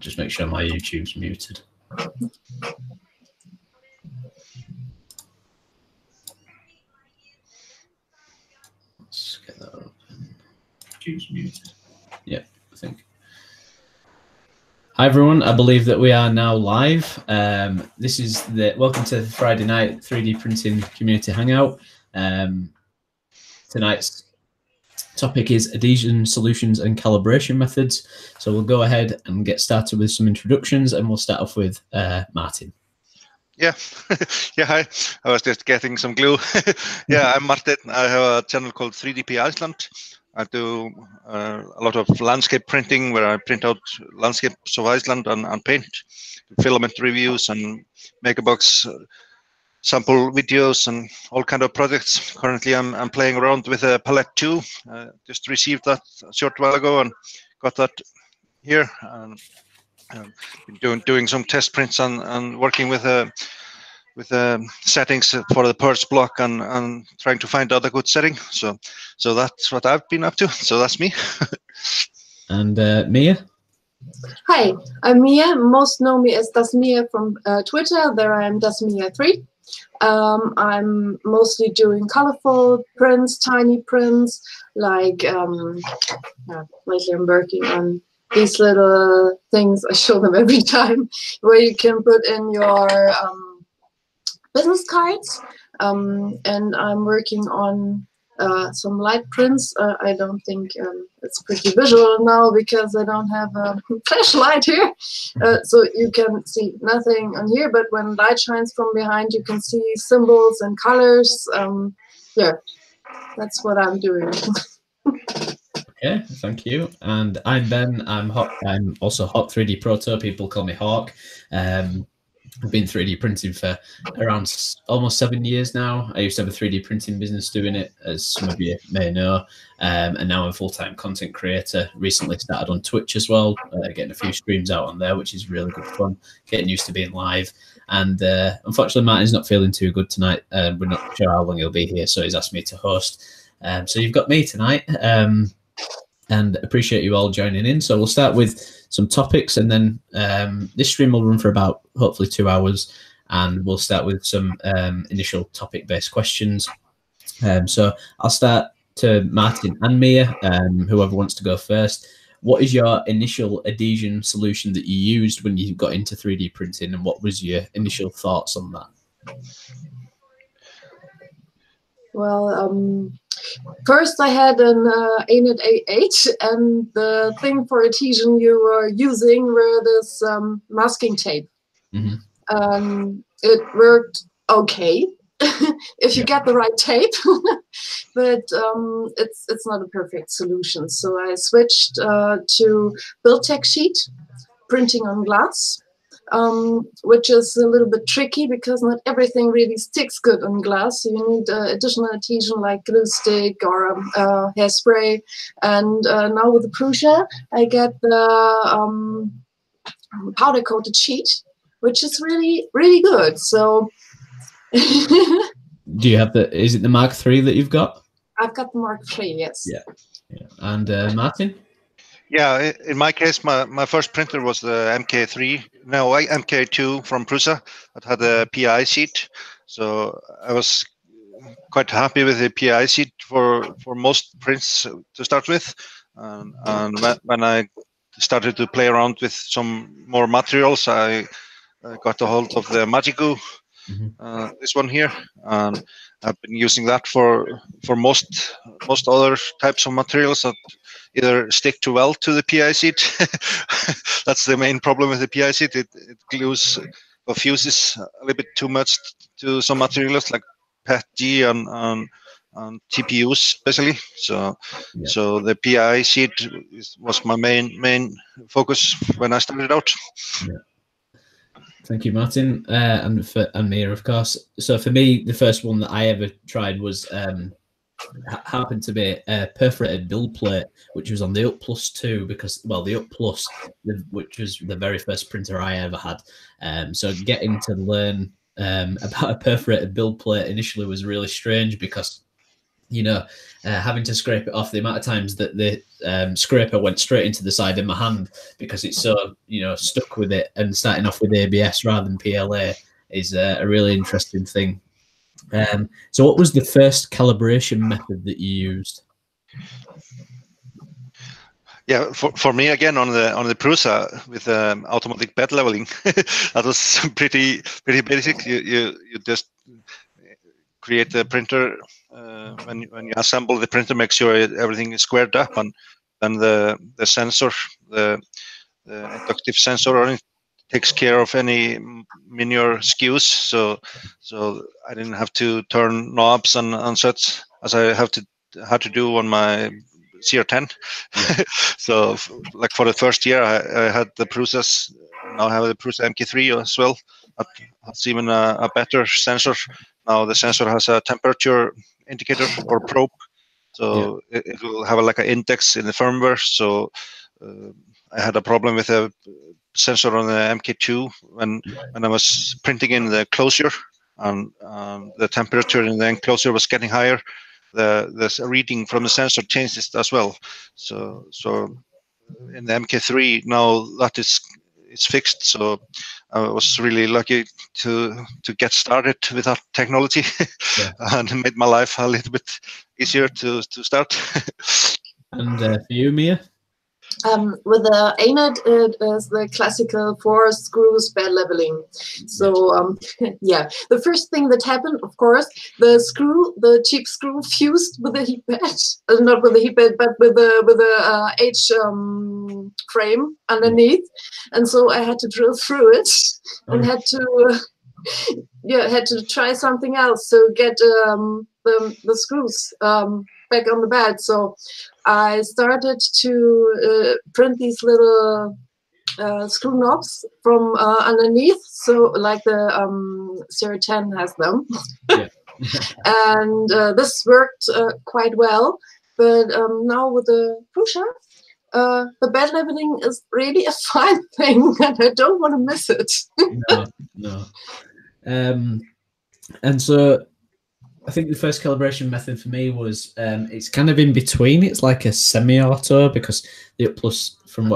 just make sure my YouTube's muted. Let's get that open. YouTube's muted. Yeah, I think. Hi everyone, I believe that we are now live. This is welcome to the Friday night 3D printing community hangout. Tonight's topic is adhesion solutions and calibration methods. So we'll go ahead and get started with some introductions, and we'll start off with Martin. Yeah, yeah, hi. I was just getting some glue. Yeah, I'm Martin. I have a channel called 3DP Iceland. I do a lot of landscape printing where I print out landscapes of Iceland and paint, filament reviews and Megabox sample videos and all kind of projects. Currently, I'm playing around with a Palette 2. Just received that a short while ago and got that here. And been doing some test prints and working with settings for the purge block and trying to find other good setting. So that's what I've been up to. So that's me. And Mia? Hi, I'm Mia. Most know me as Mia from Twitter. There I am, Mia3. I'm mostly doing colorful prints, tiny prints, like lately I'm working on these little things. I show them every time, where you can put in your business cards, and I'm working on some light prints. I don't think it's pretty visual now because I don't have a flashlight here, so you can see nothing on here, but when light shines from behind you can see symbols and colors. Yeah, that's what I'm doing. Okay, thank you. And I'm Ben. I'm also Hawk 3D Proto. People call me Hawk. I've been 3D printing for around almost 7 years now. I used to have a 3D printing business doing it, as some of you may know. And now I'm a full-time content creator. Recently started on Twitch as well, getting a few streams out on there, which is really good fun, getting used to being live. And unfortunately, Martin's not feeling too good tonight. We're not sure how long he'll be here, so he's asked me to host. So you've got me tonight. And appreciate you all joining in. So we'll start with some topics, and then this stream will run for about hopefully 2 hours, and we'll start with some initial topic-based questions. So I'll start to Martin and Mia, whoever wants to go first. What is your initial adhesion solution that you used when you got into 3D printing, and what was your initial thoughts on that? Well, first I had an ANET A8, and the thing for adhesion you were using were this masking tape. Mm-hmm. It worked okay if you get the right tape, but it's not a perfect solution. So I switched to Build-Tech sheet, printing on glass. Which is a little bit tricky because not everything really sticks good on glass. So you need additional adhesion like glue stick or hairspray. And now with the Prusa, I get the powder coated sheet, which is really, really good. So do you have is it the Mark III that you've got? I've got the Mark III, yes. Yeah. And Martin? Yeah, in my case, my first printer was the MK2 from Prusa that had a PI sheet. So I was quite happy with the PI sheet for most prints to start with. And when I started to play around with some more materials, I got a hold of the Magigoo, this one here, and I've been using that for most other types of materials that either stick too well to the PI sheet. That's the main problem with the PI sheet. It glues or fuses a little bit too much to some materials like PETG and TPUs especially. So the PI sheet was my main focus when I started out. Yeah. Thank you, Martin, and Mia, of course. So for me, the first one that I ever tried was happened to be a perforated build plate, which was on the Up Plus 2, because, well, the Up Plus, which was the very first printer I ever had. So getting to learn about a perforated build plate initially was really strange, because having to scrape it off, the amount of times that the scraper went straight into the side of my hand because it's so, stuck with it, and starting off with ABS rather than PLA is a really interesting thing. So what was the first calibration method that you used? Yeah, for me again on the Prusa with automatic bed leveling, that was pretty basic. You just create the printer when you assemble the printer, make sure everything is squared up, and then the sensor, the inductive sensor on it, takes care of any minor skews. So I didn't have to turn knobs and such as I had to do on my CR10. So like for the first year, I had the Prusas. Now I have the Prusa MK3 as well. That's even a better sensor. Now the sensor has a temperature indicator or probe, so it will have like an index in the firmware. So I had a problem with a sensor on the MK2 when I was printing in the closure, and the temperature in the enclosure was getting higher. The reading from the sensor changes as well. So in the MK3 now that is fixed. So I was really lucky to get started with that technology, and it made my life a little bit easier to start. And for you, Mia? With the ANET, it is the classical 4 screws bed leveling. So yeah, the first thing that happened, of course, the cheap screw fused with the heat bed, not with the heat bed, but with the H frame underneath, and so I had to drill through it and had to try something else to get the screws back on the bed. So I started to print these little screw knobs from underneath, so like the CR10 has them. And this worked quite well. But now with the Prusa, the bed leveling is really a fine thing, and I don't want to miss it. No. And so I think the first calibration method for me was it's kind of in between. It's like a semi-auto, because the Up Plus, from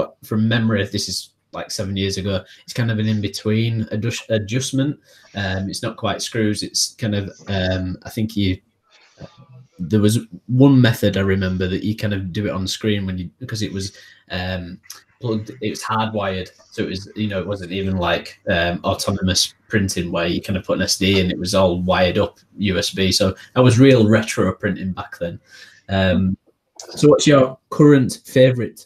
memory, this is like 7 years ago, it's kind of an in-between adjustment. It's not quite screws. It's kind of I think there was one method I remember that you kind of do it on screen because it was plugged, it was hardwired, so it was, it wasn't even like autonomous printing where you kind of put an SD in. It was all wired up USB. So that was real retro printing back then. So what's your current favorite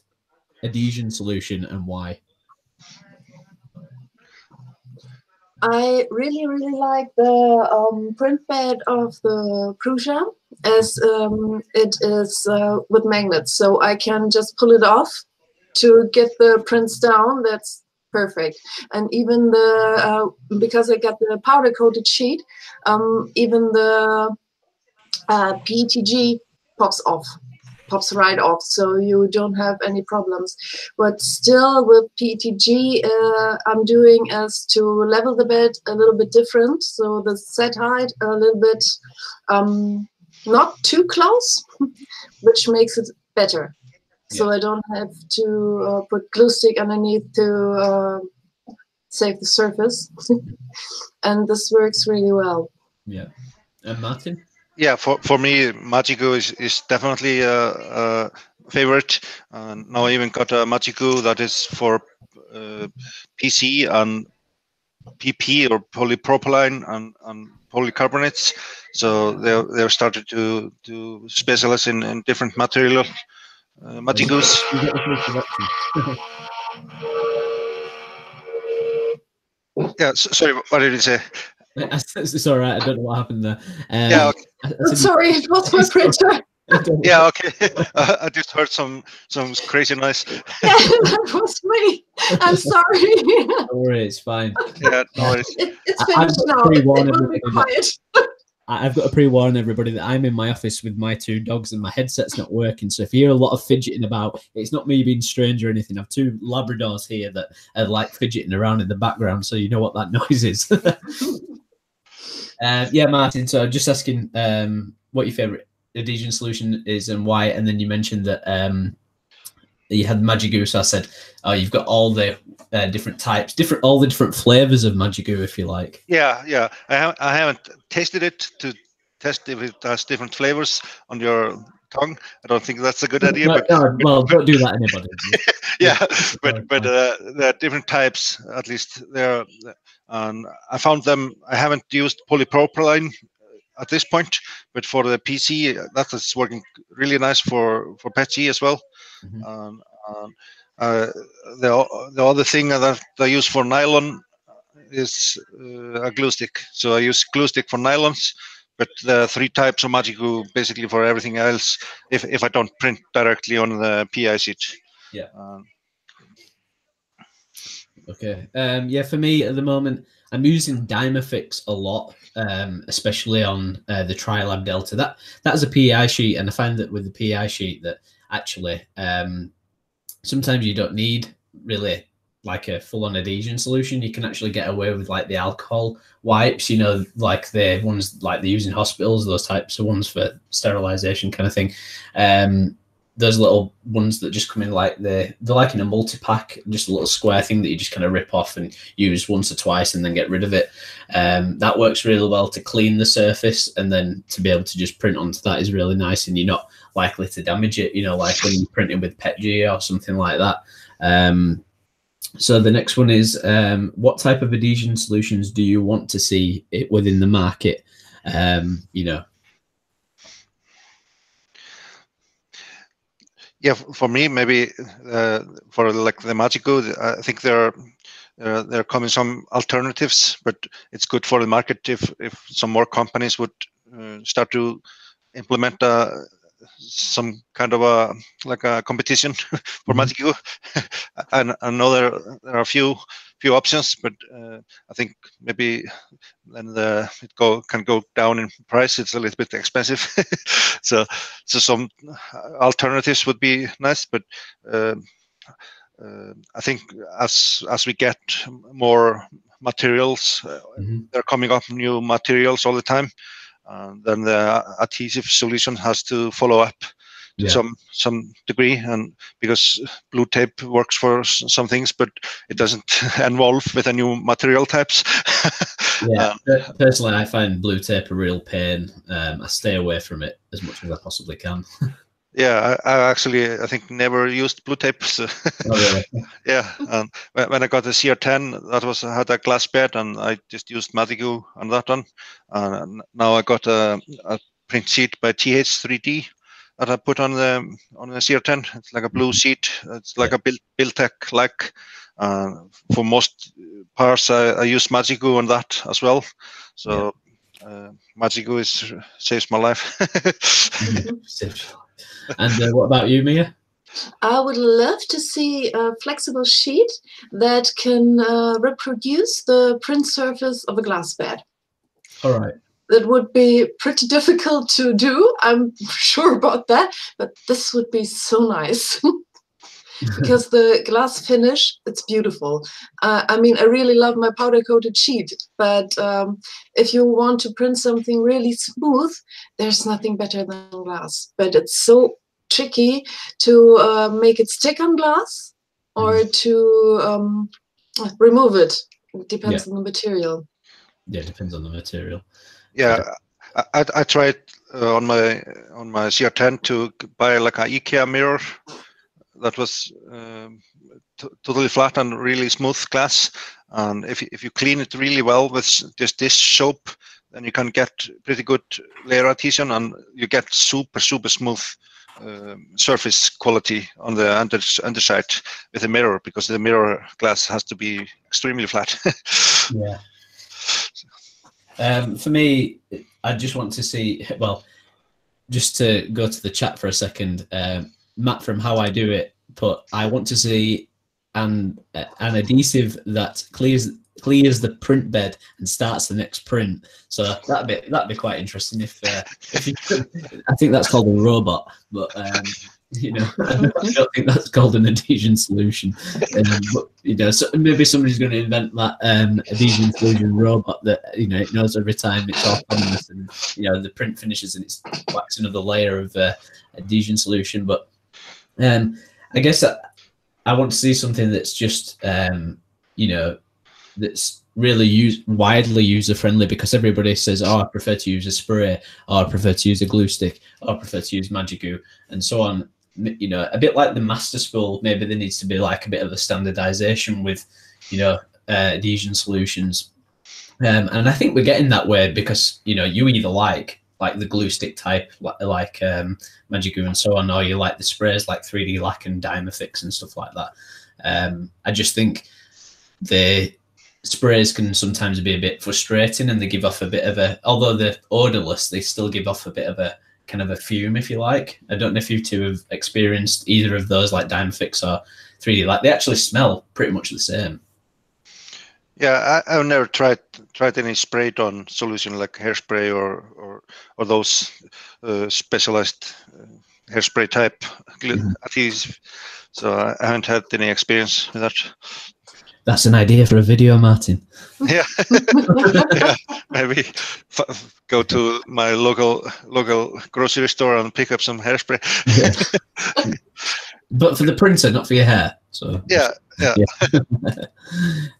adhesion solution and why? I really like the print bed of the Prusa, as it is with magnets, so I can just pull it off to get the prints down. That's perfect. And even because I got the powder coated sheet, even the PETG pops right off, so you don't have any problems. But still with PETG, I'm doing is to level the bed a little bit different, so the set height a little bit not too close, which makes it better. So I don't have to put glue stick underneath to save the surface. And this works really well. Yeah. And Martin? Yeah, for me, Magigoo is definitely a favorite. Now I even got a Magigoo that is for PC and PP, or polypropylene and polycarbonates. So they're started to specialize in different material Magigoos. Yeah, sorry, what did you say? It's all right. I don't know what happened there. Yeah, okay. Sorry, it was my printer. Yeah, okay. I just heard some crazy noise. Yeah, that was me. I'm sorry. Don't worry, it's fine. Yeah, no worries. It's finished now. It will be quiet. I've got to pre-warn everybody that I'm in my office with my 2 dogs and my headset's not working. So if you hear a lot of fidgeting about, it's not me being strange or anything. I have 2 Labradors here that are like fidgeting around in the background, so you know what that noise is. Yeah, Martin. So just asking, what your favorite adhesion solution is and why, and then you mentioned that you had Magigoo, so I said, oh, you've got all the different types, all the different flavors of Magigoo, if you like. Yeah. I haven't tasted it to test if it has different flavors on your tongue. I don't think that's a good idea. Well, don't do that, anybody. Yeah, but there are different types, at least there. And I found them. I haven't used polypropylene at this point, but for the PC, that is working really nice for PETG as well. Mm-hmm. The other thing that I use for nylon is a glue stick. So I use glue stick for nylons, but the 3 types of Magigoo basically for everything else. If I don't print directly on the PI sheet. Yeah. Okay. Yeah, for me at the moment, I'm using dimafix a lot, especially on the TriLab Delta. That's a PI sheet, and I find that with the PI sheet that actually sometimes you don't need really like a full-on adhesion solution. You can actually get away with like the alcohol wipes, you know, like the ones like they use in hospitals, those types of ones for sterilization kind of thing. Those little ones that just come in like they're like in a multi-pack, just a little square thing that you just kind of rip off and use once or twice and then get rid of it. That works really well to clean the surface, and then to be able to just print onto that is really nice, and you're not likely to damage it, you know, like when you're printing with PETG or something like that. So the next one is, what type of adhesion solutions do you want to see within the market? You know. Yeah, for me, maybe for like the Magigoo, I think there are coming some alternatives, but it's good for the market if some more companies would start to implement some kind of a competition for Magigoo. And I know there are a few options, but I think maybe then it can go down in price. It's a little bit expensive, so some alternatives would be nice. But I think as we get more materials, they're coming up new materials all the time. Then the adhesive solution has to follow up to some degree, and because blue tape works for some things, but it doesn't involve with a new material types. Yeah, personally, I find blue tape a real pain. I stay away from it as much as I possibly can. Yeah, I think never used blue tape. So oh, really? Yeah, and when I got the CR10, that had a glass bed, and I just used Magigoo on that one. And now I got a print sheet by TH3D that I put on the CR10. It's like a blue sheet. It's like a Buildtech like. For most parts, I use Magigoo on that as well. So Magigoo saves my life. And what about you, Mia? I would love to see a flexible sheet that can reproduce the print surface of a glass bed. All right. That would be pretty difficult to do, I'm sure about that, but this would be so nice. Because the glass finish, it's beautiful. I mean, I really love my powder-coated sheet, but if you want to print something really smooth, there's nothing better than glass. But it's so tricky to make it stick on glass or to remove it. It depends on the material. Yeah, it depends on the material. Yeah, I tried on my CR10 to buy like an IKEA mirror that was totally flat and really smooth glass. And if you clean it really well with just dish soap, then you can get pretty good layer adhesion, and you get super smooth surface quality on the underside with the mirror, because the mirror glass has to be extremely flat. Yeah. For me, I just want to see, well, just to go to the chat for a second, Matt from How I Do It put, I want to see an adhesive that clears the print bed and starts the next print. So that'd be quite interesting if you could. I think that's called a robot, but You know, I don't think that's called an adhesion solution. But, you know, so maybe somebody's going to invent that adhesion solution robot that, you know, it knows every time it's autonomous, and, you know, the print finishes and it's wax another layer of adhesion solution. But I guess I want to see something that's just, you know, that's really widely user friendly, because everybody says, oh, I prefer to use a spray, or I prefer to use a glue stick, or I prefer to use Magigoo, and so on. You know, a bit like the master spool, maybe there needs to be like a bit of a standardization with, you know, adhesion solutions. And I think we're getting that way, because, you know, you either like the glue stick type, like Magigoo and so on, or you like the sprays like 3D Lac and dimafix and stuff like that. I just think the sprays can sometimes be a bit frustrating, and they give off a bit of a, although they're odorless, they still give off a bit of a kind of a fume, if you like. I don't know if you two have experienced either of those, like dimafix or 3D Lac. They actually smell pretty much the same. Yeah, I've never tried any sprayed on solution like hairspray or those specialized hairspray type adhesive. So I haven't had any experience with that. That's an idea for a video, Martin. Yeah, yeah. Maybe go to my local grocery store and pick up some hairspray. Yeah. But for the printer, not for your hair. So yeah.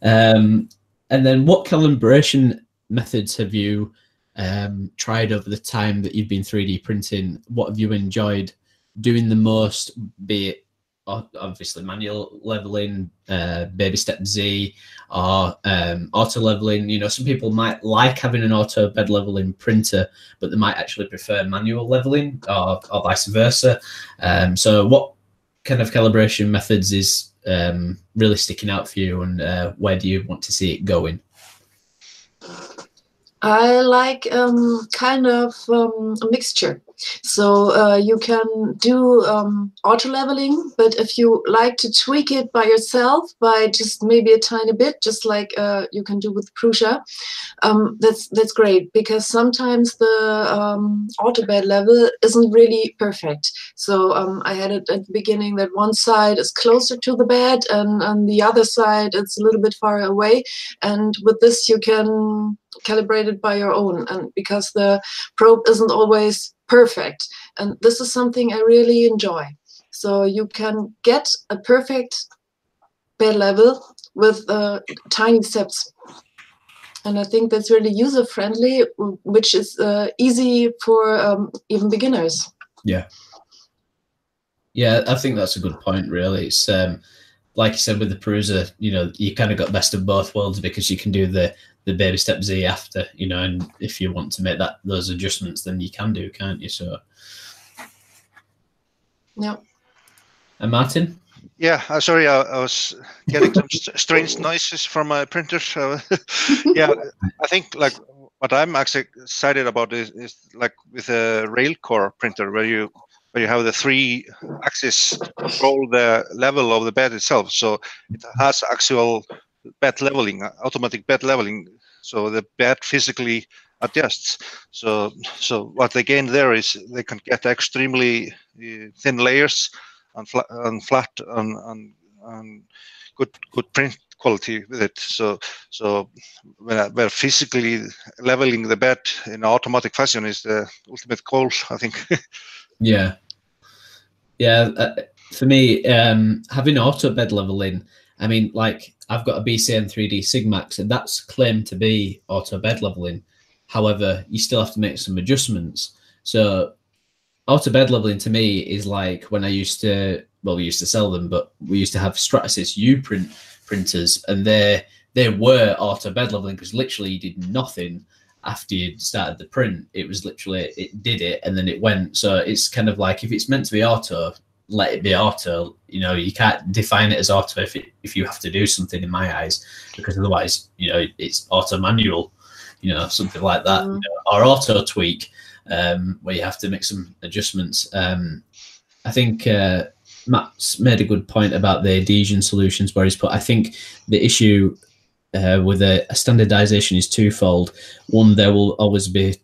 And then, what calibration methods have you tried over the time that you've been 3D printing? What have you enjoyed doing the most? Be it obviously manual leveling, baby step Z, or auto leveling. You know, some people might like having an auto bed leveling printer, but they might actually prefer manual leveling, or vice versa. So what kind of calibration methods is really sticking out for you, and where do you want to see it going? I like kind of a mixture. So you can do auto leveling, but if you like to tweak it by yourself, by just maybe a tiny bit, just like you can do with Prusa, that's great, because sometimes the auto bed level isn't really perfect. So I had it at the beginning that one side is closer to the bed, and on the other side it's a little bit far away. And with this you can calibrate it by your own, and because the probe isn't always perfect, and this is something I really enjoy. So you can get a perfect bed level with tiny steps, and I think that's really user friendly, which is easy for even beginners. Yeah, I think that's a good point, really. It's like you said with the Prusa, you know, you kind of got best of both worlds, because you can do the baby step Z after, you know, and if you want to make those adjustments, then you can do, can't you? So yeah. And Martin? Yeah, sorry, I was getting some strange noises from my printer. So yeah, I think like what I'm actually excited about is like with a rail core printer, where you have the 3-axis control the level of the bed itself. So it has actual bed leveling, automatic bed leveling. So the bed physically adjusts. So what they gain there is they can get extremely thin layers and flat and good print quality with it. So where physically leveling the bed in automatic fashion is the ultimate goal, I think. Yeah. For me, having auto bed leveling, I mean, like I've got a BCN 3D Sigmax, and that's claimed to be auto bed leveling. However, you still have to make some adjustments. So auto bed leveling to me is like when I used to, well, we used to sell them, but we used to have Stratasys U-print printers, and they were auto bed leveling, because literally you did nothing after you started the print. It was literally, it did it and then it went. So it's kind of like, if it's meant to be auto, let it be auto. You know, you can't define it as auto if you have to do something, in my eyes, because otherwise, you know, it's auto manual, you know, something like that, you know, or auto tweak, where you have to make some adjustments. I think Matt's made a good point about the adhesion solutions, where he's put, I think the issue with a standardization is twofold. One, there will always be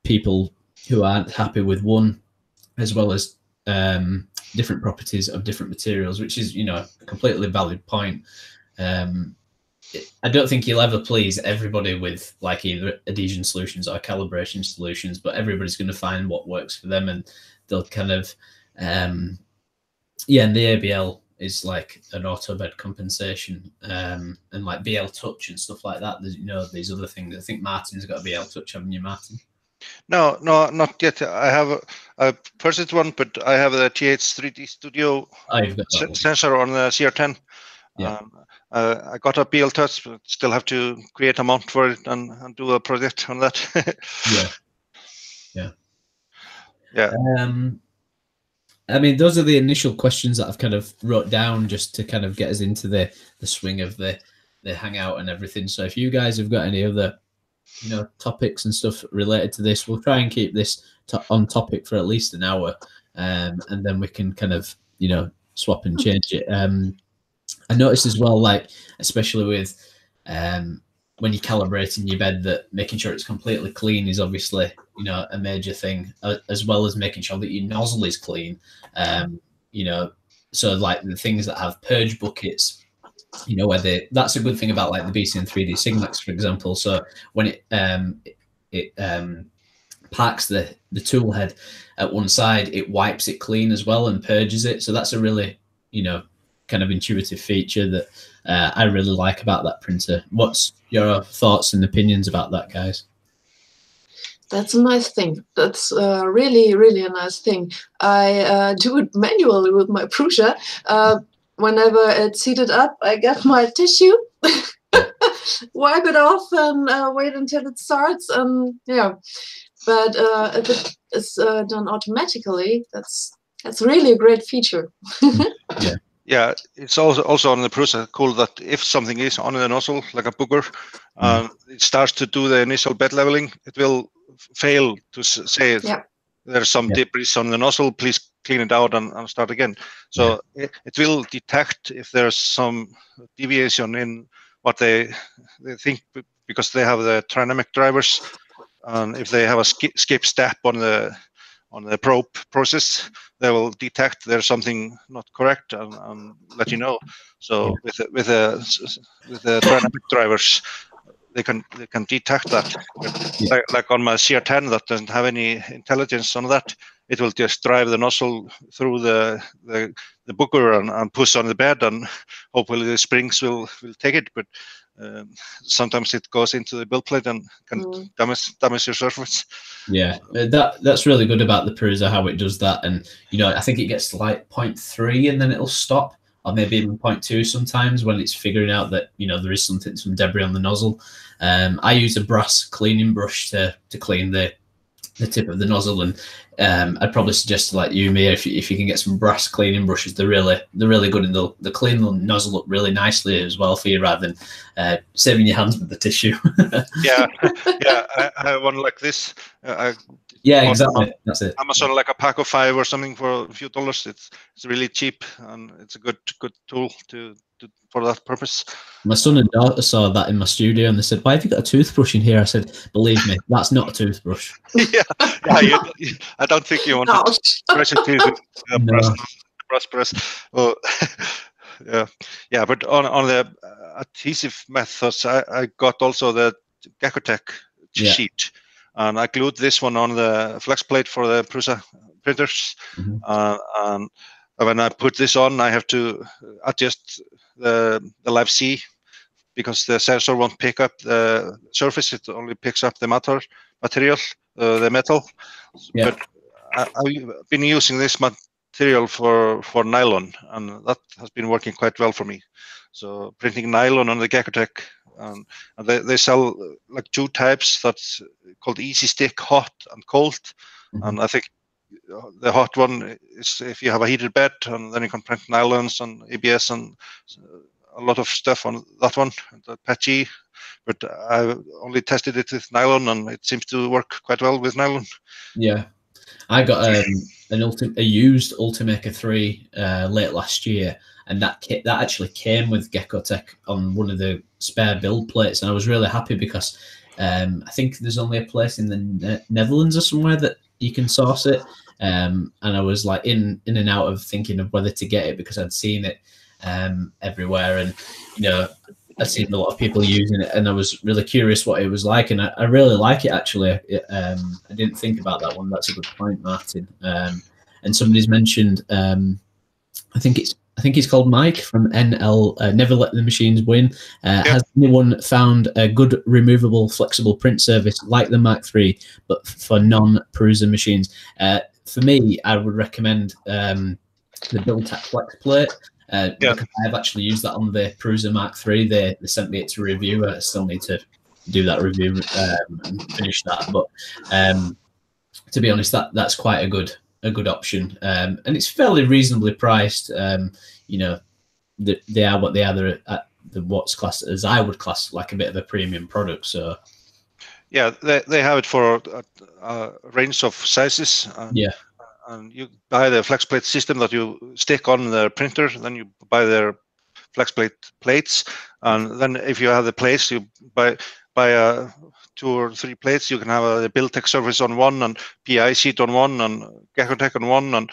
people who aren't happy with one, as well as different properties of different materials, which is, you know, a completely valid point. I don't think you'll ever please everybody with like either adhesion solutions or calibration solutions, but everybody's going to find what works for them, and they'll kind of, yeah. And the ABL is like an auto bed compensation, and like BL touch and stuff like that. There's, you know, these other things. I think Martin's got a BL touch, haven't you, Martin? No, not yet. I purchased one, but I have the TH3D Studio sensor on the CR10. Yeah. I got a BL touch, but still have to create a mount for it and do a project on that. Yeah. I mean, those are the initial questions that I've kind of wrote down just to kind of get us into the swing of the hangout and everything. So if you guys have got any other, you know, topics and stuff related to this, we'll try and keep this on topic for at least an hour, and then we can kind of, you know, swap and change it. I noticed as well, like especially with when you're calibrating your bed, that making sure it's completely clean is obviously, you know, a major thing, as well as making sure that your nozzle is clean. You know, so like the things that have purge buckets, you know, where that's a good thing about like the BCN 3D Sigmax, for example. So when it packs the tool head at one side, it wipes it clean as well and purges it. So that's a really, you know, kind of intuitive feature that I really like about that printer. What's your thoughts and opinions about that, guys? That's a nice thing. That's really, really a nice thing. I do it manually with my Prusa. Whenever it's heated up, I get my tissue, wipe it off, and wait until it starts. And yeah, but if it is done automatically, that's really a great feature. Yeah. Yeah, it's also on the Prusa cool that if something is on the nozzle, like a booger, it starts to do the initial bed leveling, it will fail to say there's some debris on the nozzle, please clean it out and start again. So it will detect if there's some deviation in what they think, because they have the dynamic drivers, and if they have a skip step on the probe process, they will detect there's something not correct and let you know. So with the dynamic drivers, they can detect that. Like on my CR10 that doesn't have any intelligence on that, it will just drive the nozzle through the booger and push on the bed, and hopefully the springs will take it. But sometimes it goes into the build plate and can damage your surface. Yeah, that's really good about the Prusa, how it does that. And you know, I think it gets to like 0.3 and then it'll stop, or maybe even 0.2 sometimes when it's figuring out that, you know, there is some debris on the nozzle. I use a brass cleaning brush to clean the tip of the nozzle, and I'd probably suggest to like you, Mia, if you can get some brass cleaning brushes, they're really good, and they'll clean the nozzle up really nicely as well for you, rather than saving your hands with the tissue. yeah, I have one like this. Yeah, exactly. That's it. Amazon, like a pack of 5 or something for a few dollars. It's really cheap, and it's a good tool for that purpose. My son and daughter saw that in my studio, and they said, "Why have you got a toothbrush in here?" I said, "Believe me, that's not a toothbrush." I don't think you want to brush your teeth with brush. Oh, yeah. But on the adhesive methods, I got also the Geckotech sheet. And I glued this one on the flex plate for the Prusa printers. And when I put this on, I have to adjust the Live C, because the sensor won't pick up the surface. It only picks up the material, the metal. Yeah. But I've been using this material for nylon, and that has been working quite well for me. So printing nylon on the Geckotech. And they sell like 2 types, that's called Easy Stick, hot and cold. And I think the hot one is if you have a heated bed, and then you can print nylons and ABS and a lot of stuff on that one, the patchy. But I only tested it with nylon, and it seems to work quite well with nylon. Yeah, I got a used Ultimaker 3 late last year, and that actually came with Geckotech on one of the spare build plates, and I was really happy because I think there's only a place in the Netherlands or somewhere that you can source it. and I was like in and out of thinking of whether to get it because I'd seen it everywhere, and you know, I'd seen a lot of people using it, and I was really curious what it was like, and I really like it actually. I didn't think about that one. That's a good point, Martin. And somebody's mentioned, I think he's called Mike from NL. Never Let the Machines Win. Has anyone found a good removable flexible print service like the Mark III, but for non-Prusa machines? For me, I would recommend the Buildtech Flex Plate. Because I've actually used that on the Prusa Mark III. They sent me it to review. I still need to do that review and finish that. But to be honest, that's quite a good option, and it's fairly reasonably priced. You know, they are what they are. They're at what's classed as, I would class, like a bit of a premium product. So yeah, they have it for a range of sizes. And you buy the flex plate system that you stick on the printer, then you buy their flex plate plates, and then if you have the plates, you buy 2 or 3 plates. You can have a Buildtech surface on one, and PI sheet on one, and Geckotech on one. And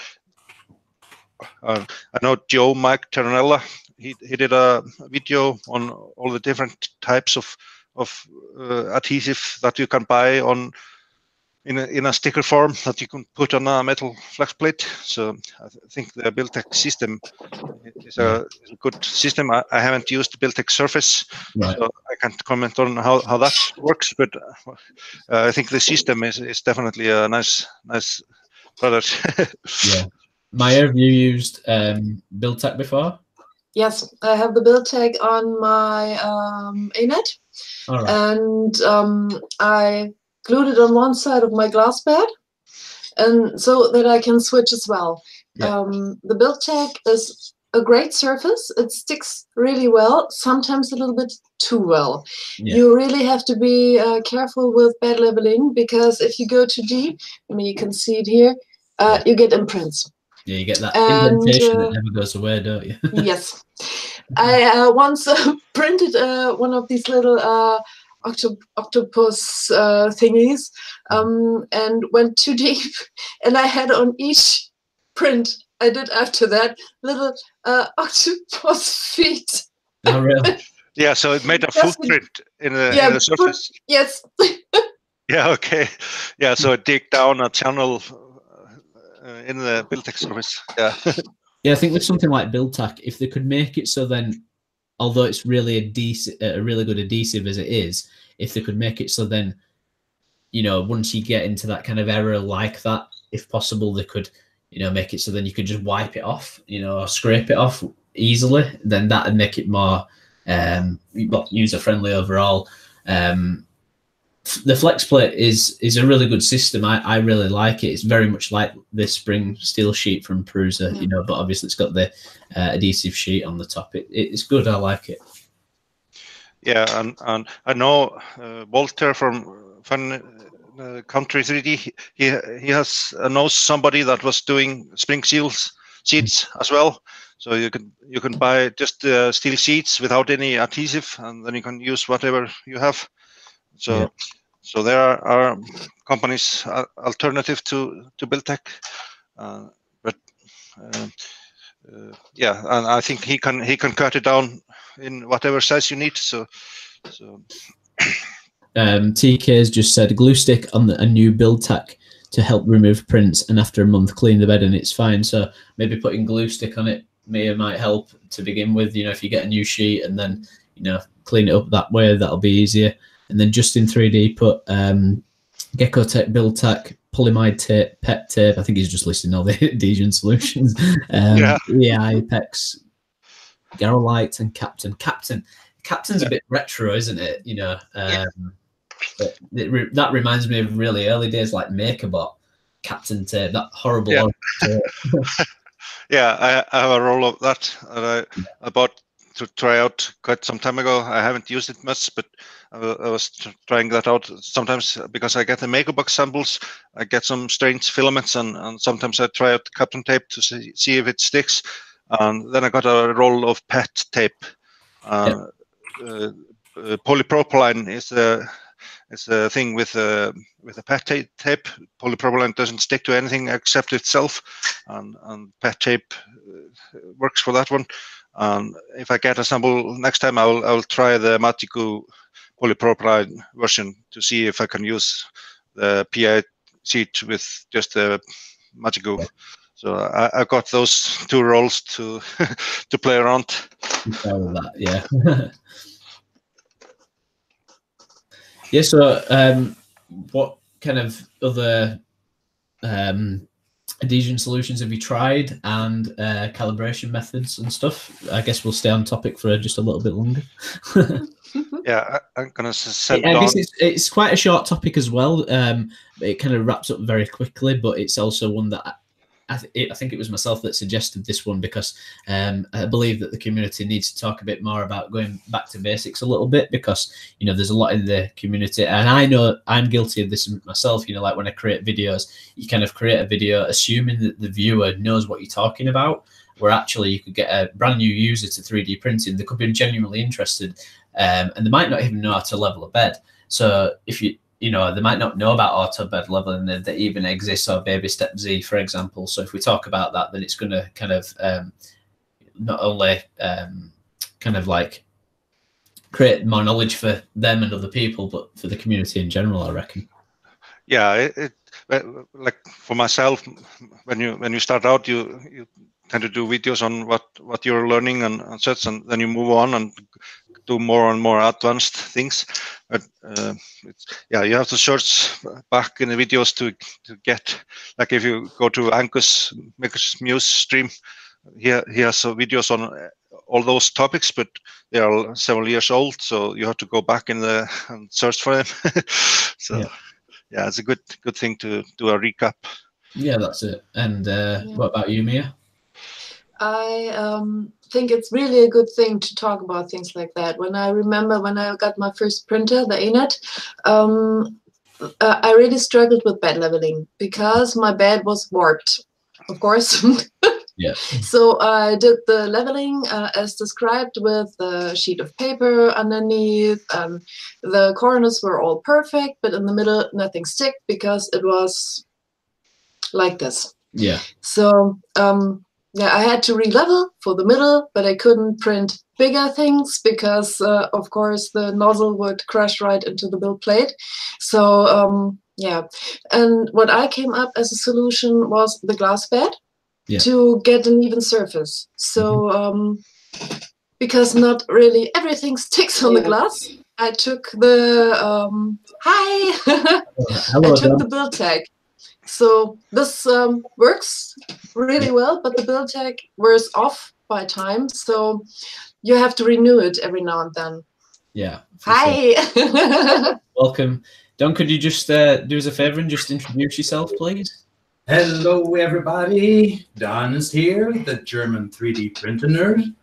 I know Joe Mike Terranella, he did a video on all the different types of adhesive that you can buy on in a sticker form that you can put on a metal flex plate. So I think the Buildtech system is a good system. I haven't used the Buildtech surface, so I can't comment on how that works, but I think the system is definitely a nice product. Yeah. Maya, have you used Buildtech before? Yes, I have the Buildtech on my ANET, and I glued it on one side of my glass pad, and so that I can switch as well. The Buildtech is a great surface. It sticks really well, sometimes a little bit too well. You really have to be careful with bed leveling, because if you go too deep, I mean, you can see it here, you get imprints. Yeah, you get that indentation that never goes away, don't you? Yes. I once printed one of these little octopus thingies, and went too deep, and I had on each print I did after that little octopus feet. Oh, really? Yeah, so it made a footprint in the surface. Yes. Yeah, okay. Yeah, so it dig down a channel in the Buildtech surface. Yeah. Yeah, I think with something like Buildtech, if they could make it so then, although it's really a really good adhesive as it is, if they could make it so then, you know, once you get into that kind of error like that, if possible, they could, you know, make it so then you could just wipe it off, you know, or scrape it off easily, then that would make it more user-friendly overall. The flex plate is a really good system. I really like it. It's very much like the spring steel sheet from Prusa, you know, but obviously it's got the adhesive sheet on the top. It's good. I like it. Yeah, and I know Walter from Country 3D. He knows somebody that was doing spring seals sheets as well. So you can buy just steel sheets without any adhesive, and then you can use whatever you have. So so there are companies alternative to Buildtech, but yeah, and I think he can cut it down in whatever size you need. So TK has just said glue stick on a new Buildtech to help remove prints, and after a month clean the bed and it's fine. So maybe putting glue stick on it might help to begin with. You know, if you get a new sheet and then, you know, clean it up that way, that'll be easier. And then just in 3D put Geckotech, Buildtech, polyamide tape, PET tape. I think he's just listing all the adhesion solutions. Apex, Garolite, and Captain. Captain's a bit retro, isn't it? You know, that reminds me of really early days, like MakerBot, Captain tape, that horrible. Yeah, I have a roll of that I bought to try out quite some time ago. I haven't used it much, but I was trying that out sometimes because I get the MakerBox samples. I get some strange filaments, and sometimes I try out Captain tape to see if it sticks. And then I got a roll of PET tape. Polypropylene is it's a thing with a pet tape. Polypropylene doesn't stick to anything except itself, and pet tape works for that one. And if I get a sample next time, I will try the Magigoo polypropylene version to see if I can use the PI sheet with just the Magigoo. So I got those two roles to to play around. That, yeah. Yeah. So, what kind of other adhesion solutions have you tried, and calibration methods and stuff? I guess we'll stay on topic for just a little bit longer. Yeah, I'm gonna send I down. guess it's quite a short topic as well. It kind of wraps up very quickly, but it's also one that I think it was myself that suggested this one, because I believe that the community needs to talk a bit more about going back to basics a little bit, because, you know, there's a lot in the community, and I know I'm guilty of this myself. You know, like when I create videos, you kind of create a video assuming that the viewer knows what you're talking about, where actually you could get a brand new user to 3D printing. They could be genuinely interested, and they might not even know how to level a bed. So if you know, they might not know about auto bed leveling, that even exists, or baby step Z, for example. So if we talk about that, then it's going to kind of not only kind of like create more knowledge for them and other people, but for the community in general, I reckon. Yeah, like for myself, when you start out, you tend to do videos on what you're learning and such, and then you move on and do more and more advanced things. But yeah, you have to search back in the videos to get, like if you go to Angus Muse stream, he has videos on all those topics, but they are several years old, so you have to go back in the and search for them. So yeah, it's a good thing to do a recap. Yeah, that's it. And what about you, Mia? I think it's really a good thing to talk about things like that. When I remember when I got my first printer, the ANET, I really struggled with bed leveling because my bed was warped, of course. Yeah. So I did the leveling as described, with a sheet of paper underneath. The corners were all perfect, but in the middle nothing stick because it was like this. Yeah. So yeah, I had to re-level for the middle, but I couldn't print bigger things because, of course, the nozzle would crash right into the build plate. So yeah, and what I came up as a solution was the glass bed. Yeah. To get an even surface. So because not really everything sticks on the glass, I took the hi. Hello, I took the build tag. So this works really well, but the build tag wears off by time, so you have to renew it every now and then. Yeah. Hi. Sure. Welcome. Don, could you just do us a favor and just introduce yourself, please? Hello, everybody. Don is here, the German 3D printer nerd.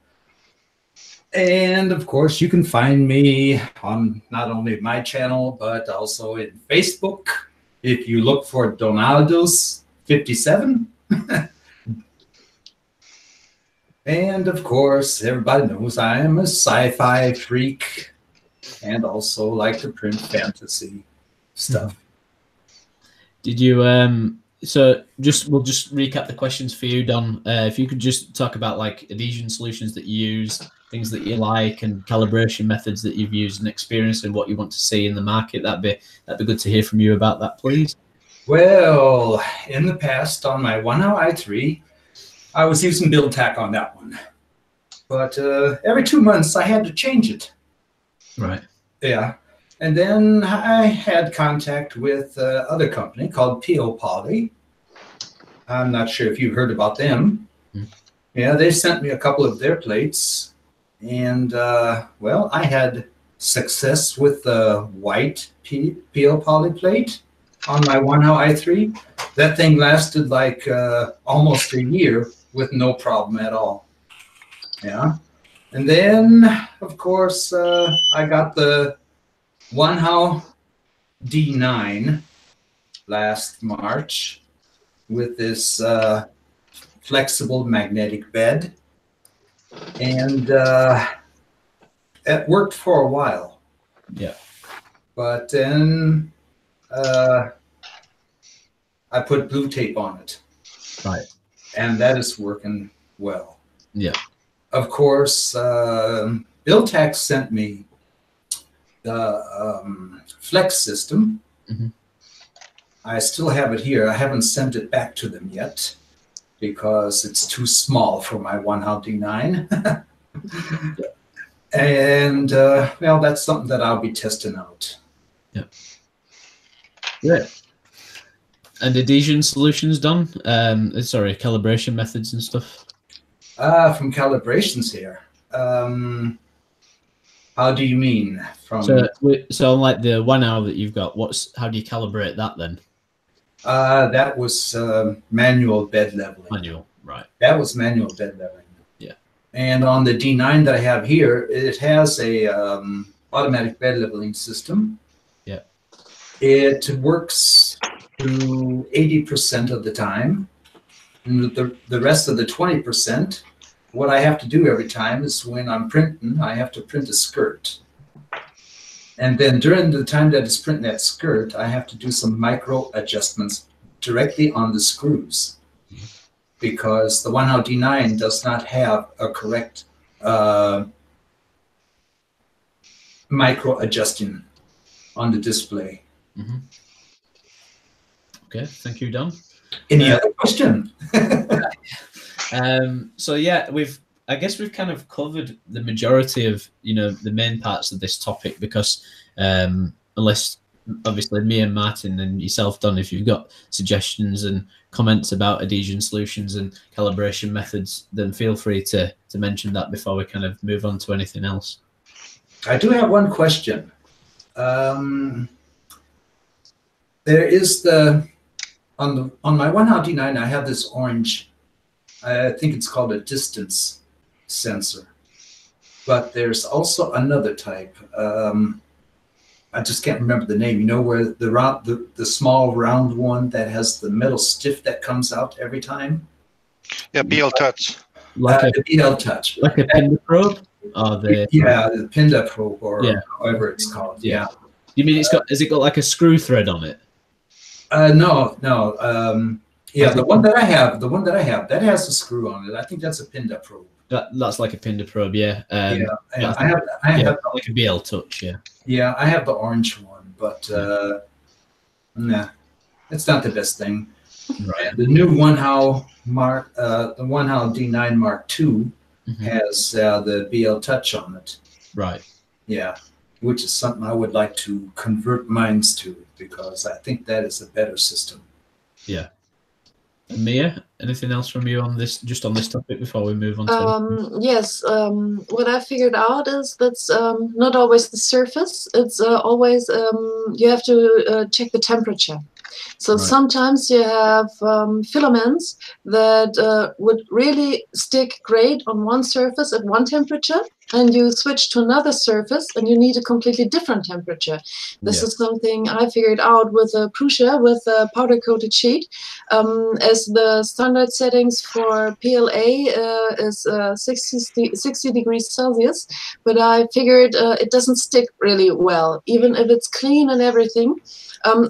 And of course, you can find me on not only my channel, but also in Facebook. If you look for Donaldo's57. And of course, everybody knows I am a sci-fi freak and also like to print fantasy stuff. Did you so we'll just recap the questions for you, Don. If you could just talk about like adhesion solutions that you use, things that you like, and calibration methods that you've used and experience, and what you want to see in the market, that'd be good to hear from you about that, please. Well, in the past on my 1Now i3, I was using build tack on that one, but every 2 months I had to change it. Right. Yeah. And then I had contact with other company called PO Poly. I'm not sure if you've heard about them. Yeah, they sent me a couple of their plates. And, well, I had success with the white PO Poly plate on my 1Now i3. That thing lasted like almost a year with no problem at all. Yeah. And then, of course, I got the 1Now D9 last March with this flexible magnetic bed, and it worked for a while. Yeah. But then I put blue tape on it. Right. And that is working well. Yeah. Of course, BuildTech sent me the Flex system. Mm-hmm. I still have it here. I haven't sent it back to them yet because it's too small for my 1/2 D9. Yeah. And well, that's something that I'll be testing out. Yeah. Yeah. And adhesion solutions done? Sorry, calibration methods and stuff. From calibrations here. How do you mean? From so like the 1 hour that you've got, how do you calibrate that then? That was manual bed leveling. Manual, right? That was manual bed leveling. Yeah. And on the D9 that I have here, it has a automatic bed leveling system. Yeah. It works to 80% of the time. And the rest of the 20%, what I have to do every time is when I'm printing, I have to print a skirt. And then during the time that it's printing that skirt, I have to do some micro adjustments directly on the screws because the 1/2 D9 does not have a correct micro adjusting on the display. Mm-hmm. Okay, thank you, Don. Any other question? So yeah, I guess we've kind of covered the majority of the main parts of this topic because unless obviously me and Martin and yourself, Don, if you've got suggestions and comments about adhesion solutions and calibration methods, then feel free to mention that before we kind of move on to anything else. I do have one question. There is on my 1/2 D9, I have this orange, I think it's called a distance sensor, but there's also another type. I just can't remember the name. You know, where the small round one that has the metal stiff that comes out every time? Yeah, BL Touch. Like the BL Touch. Like a Pinda probe? Yeah, the Pinda probe, or however it's called. Yeah. You mean has it got like a screw thread on it? No. Yeah, the one that I have, that has a screw on it. I think that's a Pinda probe. That's like a Pinda probe, yeah. I have like a BL Touch, yeah. Yeah, I have the orange one, but nah, it's not the best thing. Right. The new the 1/2 D9 Mark II has the BL Touch on it. Right. Yeah, which is something I would like to convert mines to because I think that is a better system. Yeah. And Mia, anything else from you on this, just on this topic before we move on to yes, what I figured out is that's not always the surface. It's always you have to check the temperature. So sometimes you have filaments that would really stick great on one surface at one temperature, and you switch to another surface and you need a completely different temperature. This is something I figured out with a Prusa, with a powder-coated sheet. As the standard settings for PLA is 60 degrees Celsius, but I figured it doesn't stick really well, even if it's clean and everything.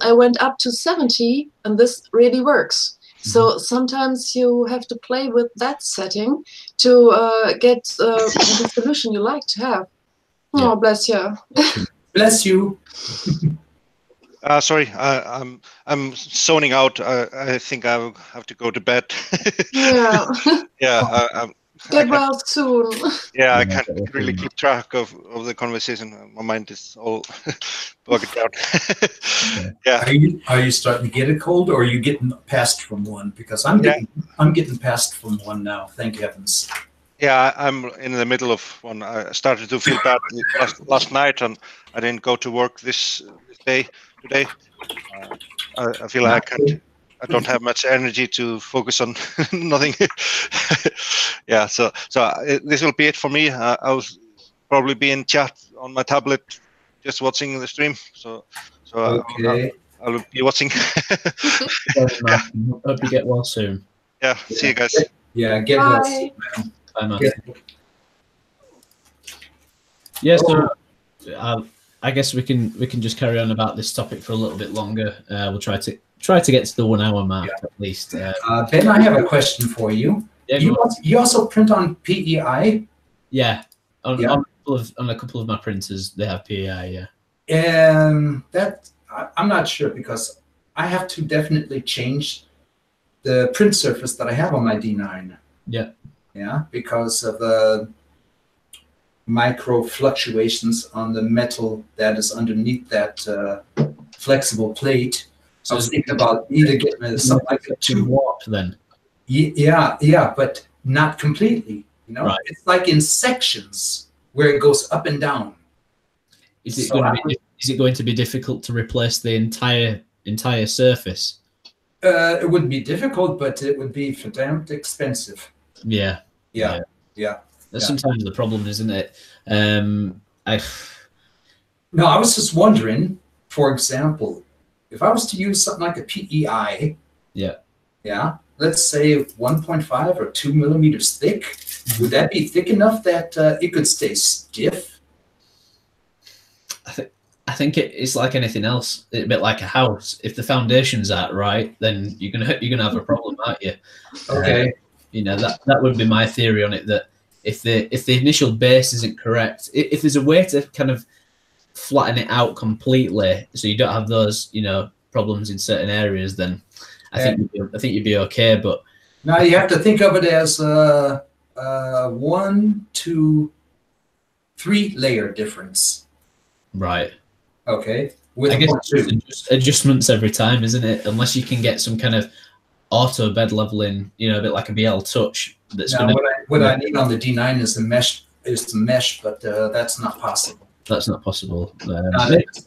I went up to 70, and this really works. So sometimes you have to play with that setting to get the solution you like to have. Oh, bless you. Bless you. Sorry, I'm zoning out. I think I will have to go to bed. Yeah. Yeah. Get well soon. Yeah, I can't really keep track of the conversation. My mind is all bugged out. Yeah. Are you starting to get a cold, or are you getting passed from one? Because I'm getting passed from one now. Thank heavens. Yeah, I'm in the middle of one. I started to feel bad last night, and I didn't go to work today. I feel like I don't have much energy to focus on nothing. Yeah, so this will be it for me. I'll probably be in chat on my tablet, just watching the stream. So okay. I'll be watching. Yeah. Hope you get well soon. Yeah, see you guys. Yeah, get well soon, man. Bye, Martin. Yeah, so I guess we can just carry on about this topic for a little bit longer. We'll try to get to the 1 hour mark at least. Ben, I have a question for you. Yeah, You also print on PEI? Yeah, on a couple of my printers they have PEI. Yeah, and that I'm not sure because I have to definitely change the print surface that I have on my D9. Yeah, yeah, because of the micro fluctuations on the metal that is underneath that flexible plate. So I was thinking about either getting something like a 2 warp then. Yeah, but not completely. You know, Right. It's like in sections where it goes up and down. Is it going to be difficult to replace the entire surface? It wouldn't be difficult, but it would be for damn expensive. Yeah. That's sometimes the problem, isn't it? No, I was just wondering, for example, if I was to use something like a PEI, let's say 1.5 or 2 millimeters thick, would that be thick enough that it could stay stiff? I think it's like anything else. It's a bit like a house. If the foundations aren't right, then you're gonna have a problem, aren't you? Okay. That would be my theory on it. That if the initial base isn't correct, if there's a way to kind of flatten it out completely, so you don't have those problems in certain areas, then I think you'd be okay. But now you have to think of it as 1, 2, 3 layer difference. Right. Okay. I guess it's adjustments every time, isn't it? Unless you can get some kind of auto bed leveling, a bit like a BL Touch. What I need on the D9 is the mesh, but that's not possible. That's not possible.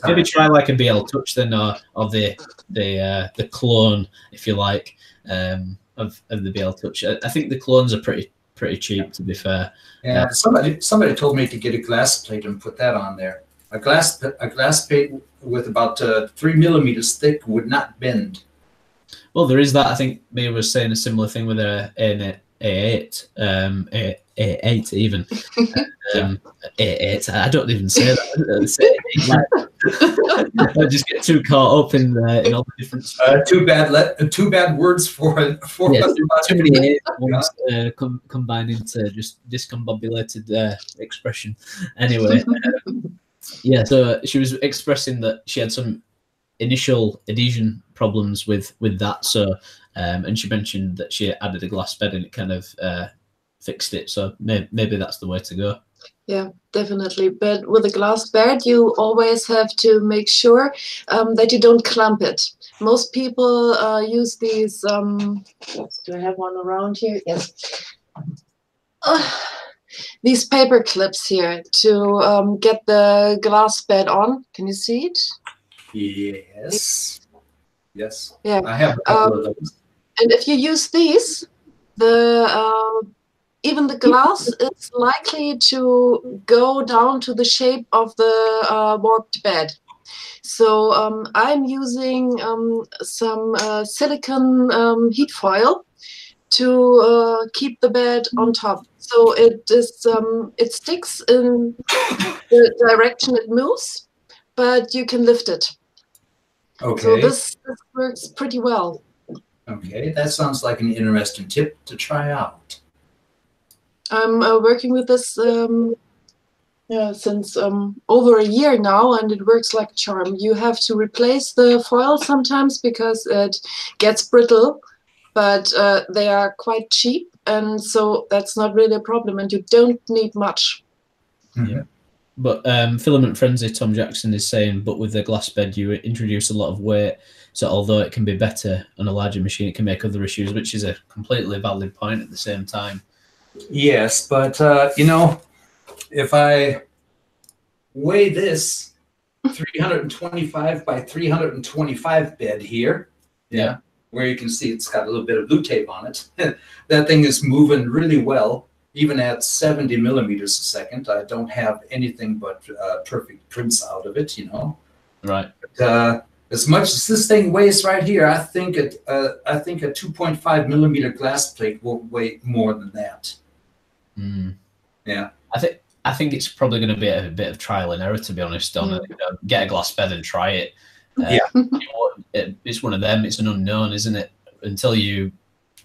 Maybe try like a BL Touch then, or the clone, if you like, of the BL Touch. I think the clones are pretty cheap, to be fair. Yeah, somebody told me to get a glass plate and put that on there. A glass plate with about 3 millimeters thick would not bend. Well, there is that. I think Mia was saying a similar thing with a A8, A8 even. A8. I don't even say that. I just get too caught up in all the different. Too bad words for too many ones combined into just discombobulated expression. Anyway. So she was expressing that she had some initial adhesion problems with that. So, and she mentioned that she added a glass bed and it kind of fixed it. So maybe that's the way to go. Yeah, definitely. But with a glass bed, you always have to make sure that you don't clamp it. Most people use these. Do I have one around here? Yes. These paper clips here to get the glass bed on. Can you see it? Yes. Yeah. I have a couple of those. And if you use these, even the glass is likely to go down to the shape of the warped bed. So I'm using some silicone heat foil to keep the bed on top. So it sticks in the direction it moves, but you can lift it. Okay. So this works pretty well. Okay, that sounds like an interesting tip to try out. I'm working with this since over a year now, and it works like a charm. You have to replace the foil sometimes because it gets brittle, but they are quite cheap, and so that's not really a problem, and you don't need much. Yeah. But Filament Frenzy, Tom Jackson is saying, but with the glass bed, you introduce a lot of weight. So although it can be better on a larger machine, it can make other issues, which is a completely valid point at the same time. Yes, but if I weigh this 325 by 325 bed here, where you can see it's got a little bit of blue tape on it, that thing is moving really well. Even at 70 millimeters a second, I don't have anything but perfect prints out of it, Right. But, as much as this thing weighs right here, I think a 2.5 millimeter glass plate will weigh more than that. Mm. Yeah. I I think it's probably going to be a bit of trial and error, to be honest. On get a glass bed and try it. It's one of them. It's an unknown, isn't it? Until you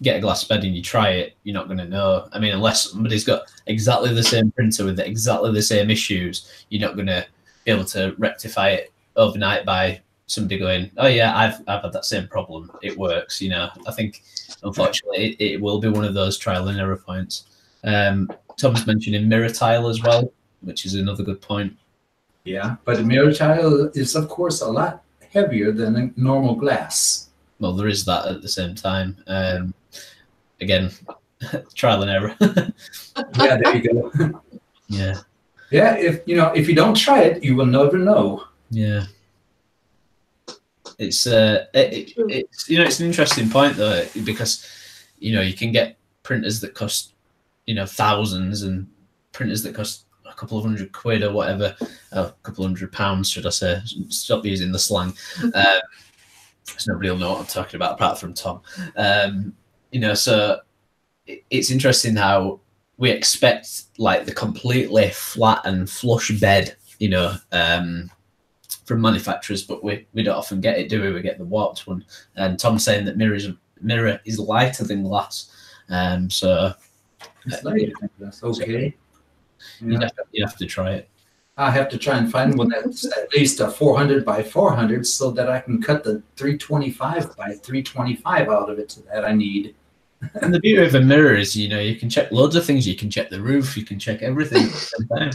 get a glass bed and you try it, you're not going to know. I mean, unless somebody's got exactly the same printer with exactly the same issues, you're not going to be able to rectify it overnight by somebody going, "Oh yeah, I've had that same problem. It works." You know, I think unfortunately it will be one of those trial and error points. Tom's mentioning mirror tile as well, which is another good point. Yeah, but a mirror tile is of course a lot heavier than a normal glass. Well, there is that at the same time. Again, trial and error. Yeah, there you go. Yeah. Yeah, if you don't try it, you will never know. Yeah. It's it's an interesting point though, because you can get printers that cost thousands and printers that cost a couple of £100 or whatever, a couple of £100 should I say? Stop using the slang. So nobody will know what I'm talking about apart from Tom. So it's interesting how we expect like the completely flat and flush bed, from manufacturers, but we don't often get it, do we? We get the warped one. And Tom's saying that mirror is lighter than glass. So it's lighter than glass. Okay. Yeah. You have to try it. I have to try and find one that's at least a 400 by 400 so that I can cut the 325 by 325 out of it that I need. And the beauty of a mirror is, you can check loads of things. You can check the roof. You can check everything. Yeah,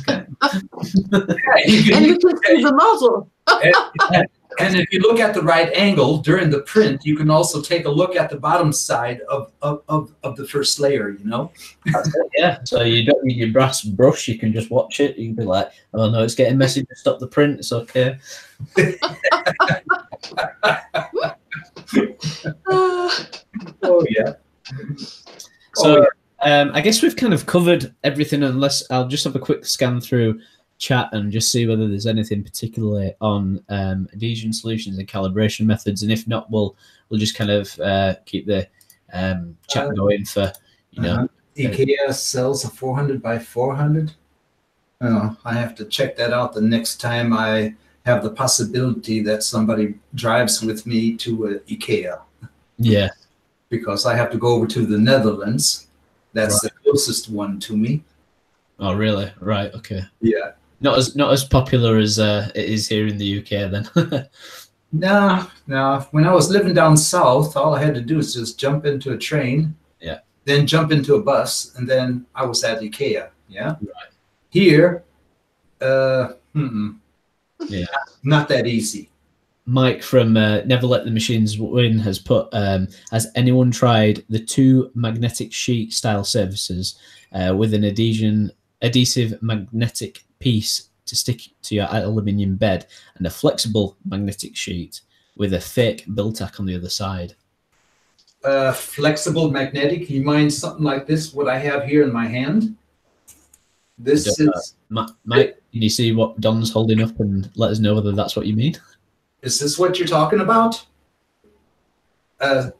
and you can see the model. And if you look at the right angle during the print, you can also take a look at the bottom side of the first layer, Yeah, so you don't need your brass brush. You can just watch it. You can be like, oh no, it's getting messy. Just stop the print. It's okay. Oh, yeah. So I guess we've kind of covered everything, unless I'll just have a quick scan through chat and just see whether there's anything particularly on adhesion solutions and calibration methods, and if not, we'll just kind of keep the chat going for IKEA sells a 400 by 400. Oh, I have to check that out the next time I have the possibility that somebody drives with me to IKEA. Yeah, because I have to go over to the Netherlands. That's the closest one to me. Oh, really? Right. Okay. Yeah. Not as popular as it is here in the UK then. No. When I was living down south, all I had to do was just jump into a train. Yeah. Then jump into a bus, and then I was at IKEA. Yeah. Right. Here, Yeah. not that easy. Mike from Never Let the Machines Win has put, has anyone tried the 2 magnetic sheet style surfaces with an adhesive magnetic piece to stick to your aluminium bed and a flexible magnetic sheet with a fake build-tack on the other side? Flexible magnetic, you mind something like this, what I have here in my hand? This is... Mike, can you see what Don's holding up and let us know whether that's what you mean? Is this what you're talking about? I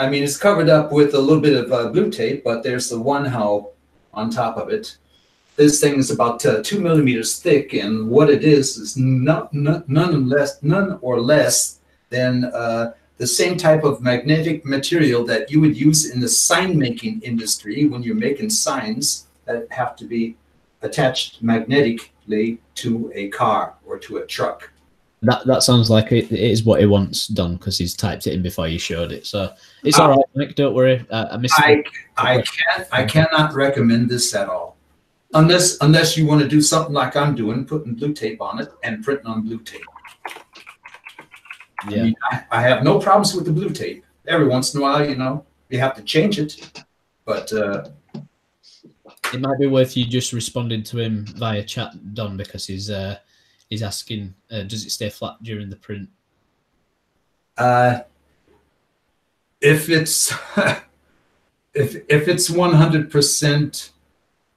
mean, it's covered up with a little bit of blue tape, but there's the one how on top of it. This thing is about 2 millimeters thick, and what it is none or less than the same type of magnetic material that you would use in the sign-making industry when you're making signs that have to be attached magnetically to a car or to a truck. That sounds like it is what he wants done, because he's typed it in before you showed it. So it's all right, Nick. Don't worry. I cannot recommend this at all, unless you want to do something like I'm doing, putting blue tape on it and printing on blue tape. Yeah, I mean, I have no problems with the blue tape. Every once in a while, you have to change it, but it might be worth you just responding to him via chat, Don, because he's asking, does it stay flat during the print? If it's if it's 100%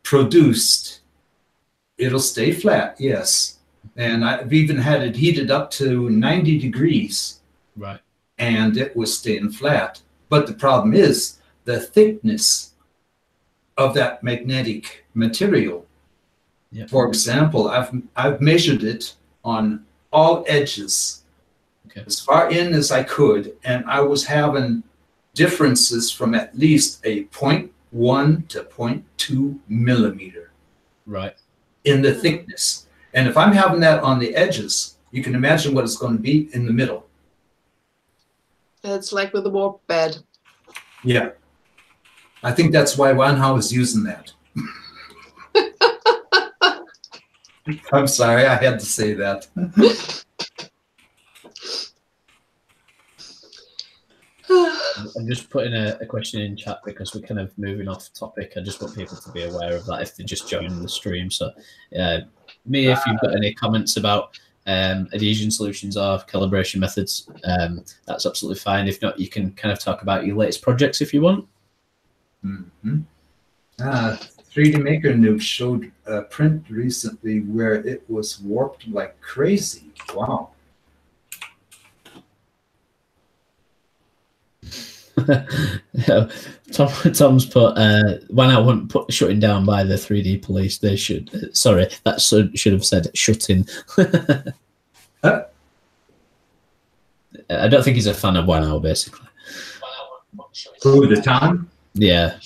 produced, it'll stay flat. Yes, and I've even had it heated up to 90 degrees. Right. And it was staying flat. But the problem is the thickness of that magnetic material. Yeah. For example, I've measured it on all edges, Okay. as far in as I could, and I was having differences from at least a 0.1 to 0.2 millimeter Right. in the thickness. And if I'm having that on the edges, you can imagine what it's going to be in the middle. It's like with the warp bed. Yeah. I think that's why Wanhao is using that. I'm sorry, I had to say that. I'm just putting a question in chat because we're kind of moving off topic. I just want people to be aware of that if they just join the stream. So, Mia, if you've got any comments about adhesion solutions or calibration methods, that's absolutely fine. If not, you can kind of talk about your latest projects if you want. 3D Maker Noob showed a print recently where it was warped like crazy. Wow. Tom's put when I wouldn't put shutting down by the 3D police. They should. Sorry, that should have said shutting. Huh? I don't think he's a fan of 1 hour, basically. Who, the Tom? Yeah.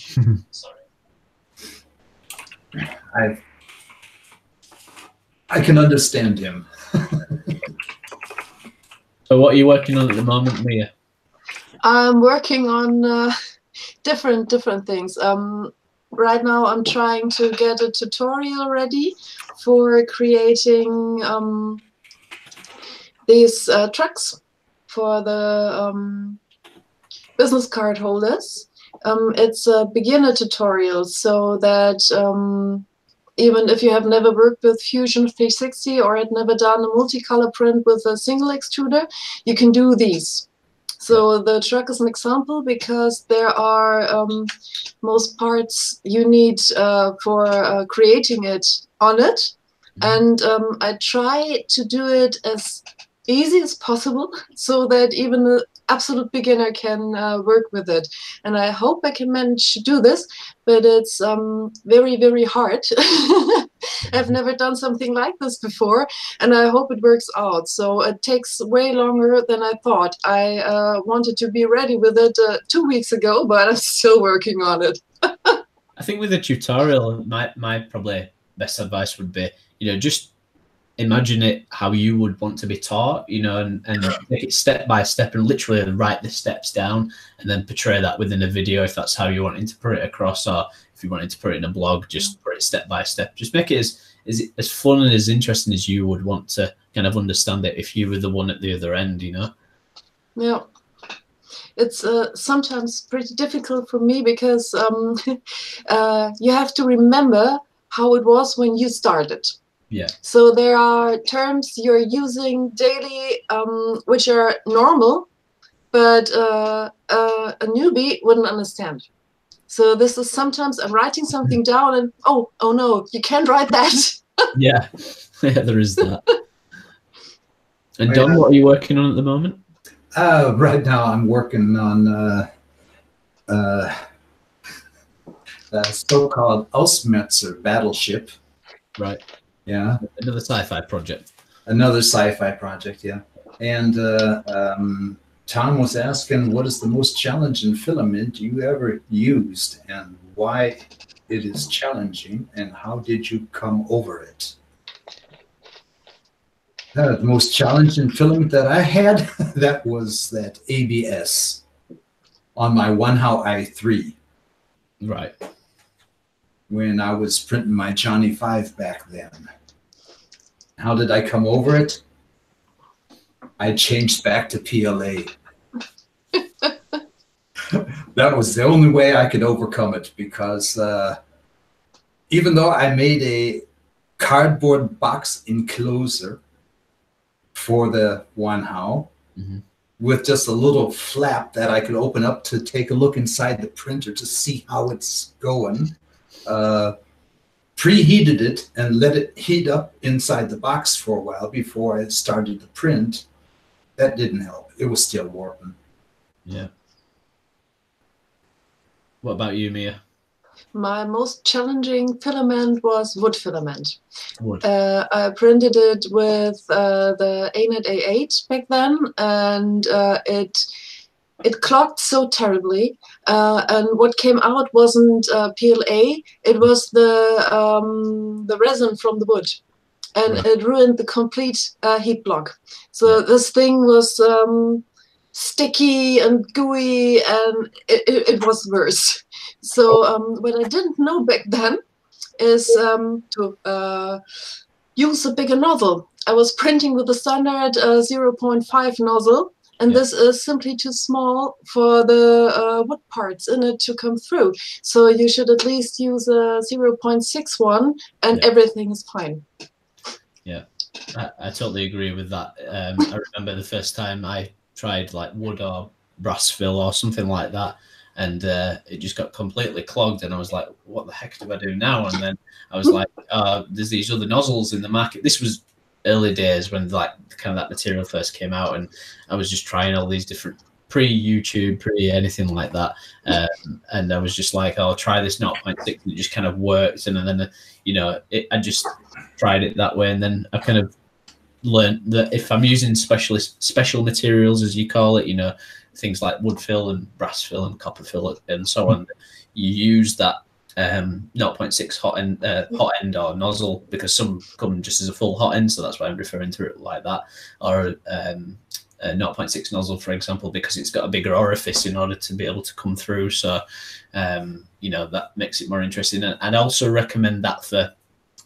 I can understand him. So, what are you working on at the moment, Mia? I'm working on different things. Right now, I'm trying to get a tutorial ready for creating these trucks for the business card holders. It's a beginner tutorial, so that even if you have never worked with Fusion 360 or had never done a multicolor print with a single extruder, you can do these. So the truck is an example because there are most parts you need for creating it on it. And I try to do it as easy as possible so that even an absolute beginner can work with it. And I hope I can manage to do this, but it's very, very hard. I've never done something like this before, and I hope it works out. So it takes way longer than I thought. I wanted to be ready with it 2 weeks ago, but I'm still working on it. I think with a tutorial, my probably best advice would be, just imagine it how you would want to be taught, and take it step by step and literally write the steps down and then portray that within a video if that's how you wanted to put it across, or if you wanted to put it in a blog, just put it step by step. Just make it as fun and as interesting as you would want to kind of understand it if you were the one at the other end, Yeah. It's sometimes pretty difficult for me because you have to remember how it was when you started. Yeah. So there are terms you're using daily which are normal, but a newbie wouldn't understand. So this is sometimes I'm writing something down and oh no, you can't write that. Yeah, there is that. And Don, what are you working on at the moment? Right now I'm working on a so-called Ausmetzer battleship. Right. Yeah. Another sci-fi project. Another sci-fi project, yeah. And Tom was asking, what is the most challenging filament you ever used and why it is challenging and how did you come over it? The most challenging filament that I had, that was that ABS on my Wanhao i3. Right. When I was printing my Johnny 5 back then. How did I come over it? I changed back to PLA. That was the only way I could overcome it because even though I made a cardboard box enclosure for the Wanhao with just a little flap that I could open up to take a look inside the printer to see how it's going, preheated it and let it heat up inside the box for a while before I started the print. That didn't help. It was still warping. Yeah. What about you, Mia? My most challenging filament was wood filament. Wood. I printed it with the ANET A8 back then, and it clogged so terribly. And what came out wasn't PLA; it was the resin from the wood, and Right. it ruined the complete heat block. So this thing was sticky and gooey, and it was worse. So what I didn't know back then is to use a bigger nozzle. I was printing with the standard 0.5 nozzle, and this is simply too small for the wood parts in it to come through. So you should at least use a 0.6 one, and everything is fine. Yeah, I totally agree with that. I remember the first time I tried like wood or brass fill or something like that, and it just got completely clogged, and I was like, what the heck do I do now? And then I was like, there's these other nozzles in the market. This was early days when like kind of that material first came out, and I was just trying all these different pre-YouTube, pre-anything like that, and I was just like, I'll try this 0.6, and it just kind of worked, and then you know, I just tried it that way, and then I kind of learned that if I'm using special materials, as you call it, you know, things like wood fill and brass fill and copper fill and so on, you use that 0.6 hot end or nozzle, because some come just as a full hot end, so that's why I'm referring to it like that, or a 0.6 nozzle, for example, because it's got a bigger orifice in order to be able to come through. So you know, that makes it more interesting. And I'd also recommend that for,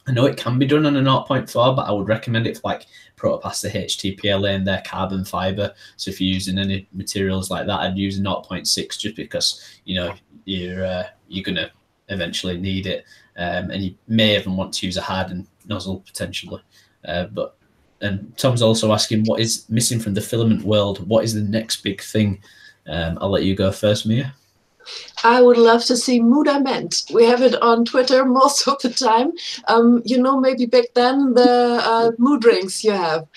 I know it can be done on a 0.4, but I would recommend it for like Protopasta HTPLA and their carbon fiber. So if you're using any materials like that, I'd use 0.6, just because, you know, you're gonna eventually need it, and you may even want to use a hardened nozzle potentially. And Tom's also asking, what is missing from the filament world? What is the next big thing? I'll let you go first, Mia. I would love to see Mudament. We have it on Twitter most of the time. You know, maybe back then the mood rings you have,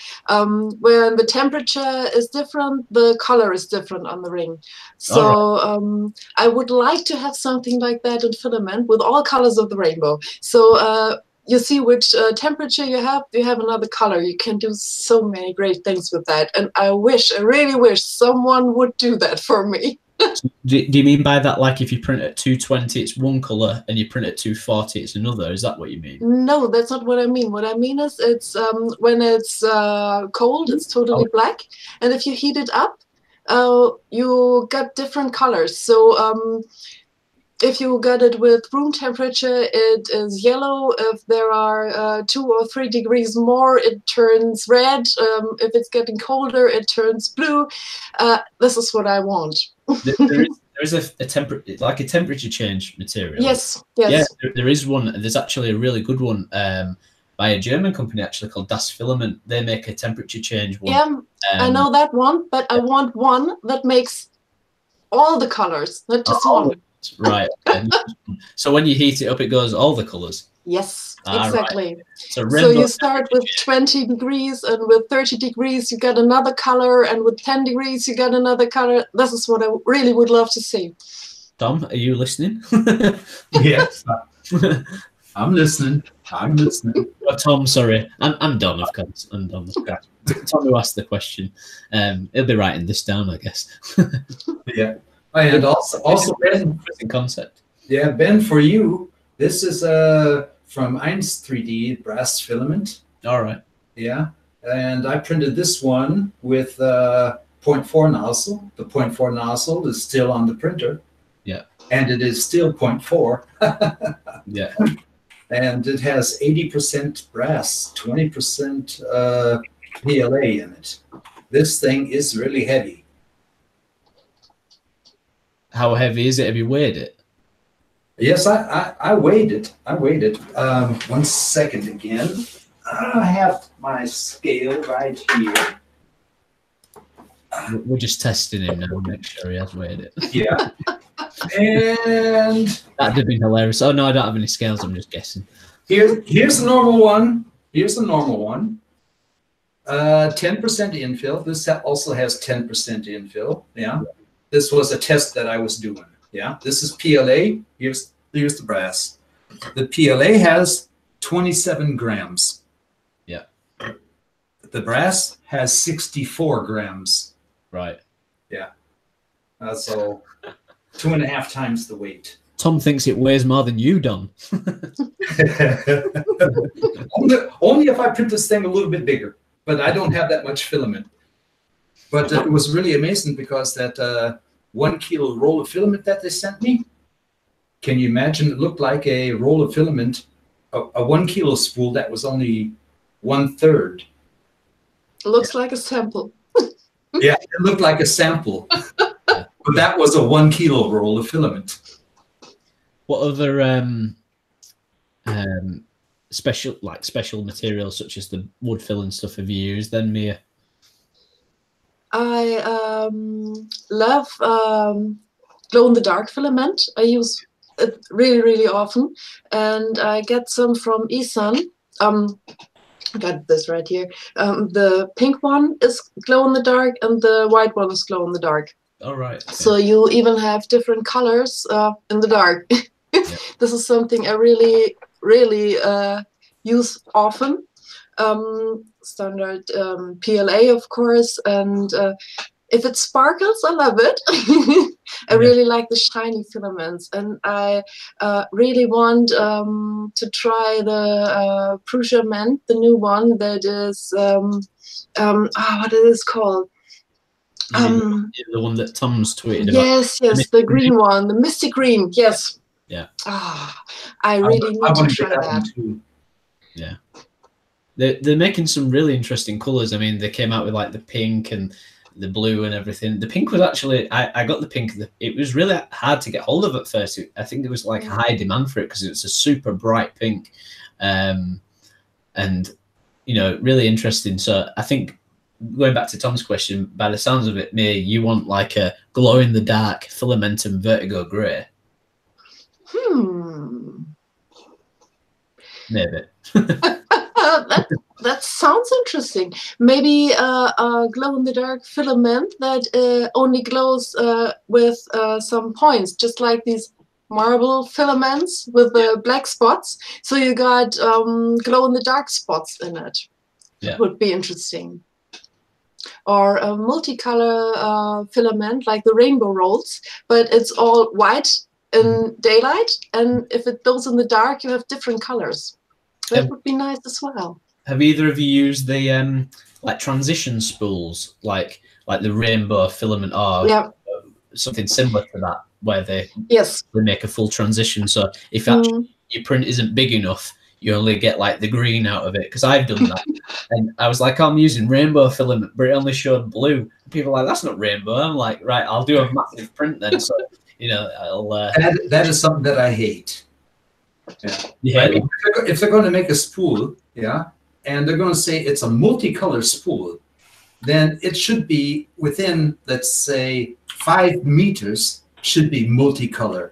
where the temperature is different, the color is different on the ring. So I would like to have something like that in filament with all colors of the rainbow. So you see which temperature you have another color. You can do so many great things with that. And I really wish someone would do that for me. Do you mean by that, like if you print at 220, it's one color, and you print at 240, it's another? Is that what you mean? No, that's not what I mean. What I mean is it's when it's cold, it's totally black. And if you heat it up, you get different colors. So if you get it with room temperature, it is yellow. If there are 2 or 3 degrees more, it turns red. If it's getting colder, it turns blue. This is what I want. There is a temperature change material. Yes. Yeah, there is one. There's actually a really good one by a German company actually called Das Filament. They make a temperature change one. Yeah, I know that one, but I want one that makes all the colors, not just one. Right. So when you heat it up, it goes all the colors. Yes, exactly. Right. So you start with 20 degrees, and with 30 degrees you get another color, and with 10 degrees you get another color. This is what I really would love to see. Tom, are you listening? Yes, I'm listening. Oh, Tom, sorry, I'm done. Of course, I'm done. Tom, who asked the question, he'll be writing this down, I guess. Yeah. And also Ben, concept. Yeah, Ben, for you, this is from 1-3D brass filament. All right. Yeah, and I printed this one with 0.4 nozzle. The 0.4 nozzle is still on the printer. Yeah. And it is still 0.4. Yeah. And it has 80% brass, 20% PLA in it. This thing is really heavy. How heavy is it? Have you weighed it? Yes, I weighed it. I weighed it. 1 second again. I have my scale right here. We're just testing him now, make sure he has weighed it. Yeah. And that'd have been hilarious. Oh no, I don't have any scales. I'm just guessing. Here's the normal one. Here's the normal one. 10% infill. This also has 10% infill. Yeah. This was a test that I was doing. Yeah. This is PLA. Here's Here's the brass. The PLA has 27 grams. Yeah. The brass has 64 grams. Right. Yeah. So 2.5 times the weight. Tom thinks it weighs more than you, Don. Only if I print this thing a little bit bigger, but I don't have that much filament. But it was really amazing because that 1 kilo roll of filament that they sent me, can you imagine? It looked like a roll of filament, a 1 kilo spool that was only 1/3. Looks like a sample. Yeah, it looked like a sample, but that was a 1 kilo roll of filament. What other special materials such as the wood fill and stuff have you used then, Mia? I love glow-in-the-dark filament. I use it really, really often, and I get some from eSun. I got this right here. The pink one is glow-in-the-dark, and the white one is glow-in-the-dark. All right. Okay. So you even have different colors in the dark. Yeah. This is something I really, really use often. Standard PLA, of course, and if it sparkles, I love it. I really like the shiny filaments, and I really want to try the Prusa Mint, the new one that is what it is called. The one that Tom's tweeted about. Yes, the green one, the misty green. Yes. Yeah. I really need to try that. Too. Yeah. They're making some really interesting colors. I mean, they came out with like the pink and the blue and everything. The pink was actually, I got the pink. It was really hard to get hold of at first. I think there was like high demand for it because it's a super bright pink, and really interesting. So I think going back to Tom's question, by the sounds of it, Mia, you want like a glow in the dark Filamentum Vertigo Grey. Maybe. That sounds interesting. Maybe a glow-in-the-dark filament that only glows with some points, just like these marble filaments with the black spots. So you got glow-in-the-dark spots in it. Yeah. That would be interesting. Or a multicolor filament like the rainbow rolls, but it's all white in daylight, and if it goes in the dark, you have different colors. That would be nice as well. Have either of you used the like transition spools, like the rainbow filament, or something similar to that, where they make a full transition? So if actually your print isn't big enough, you only get like the green out of it. Because I've done that, and I was like, I'm using rainbow filament, but it only showed blue. People are like, that's not rainbow. I'm like, right, I'll do a massive print then. So I'll. That is something that I hate. Yeah. I mean, if they're going to make a spool, and they're going to say it's a multicolor spool, then it should be within, let's say, 5 meters should be multicolor,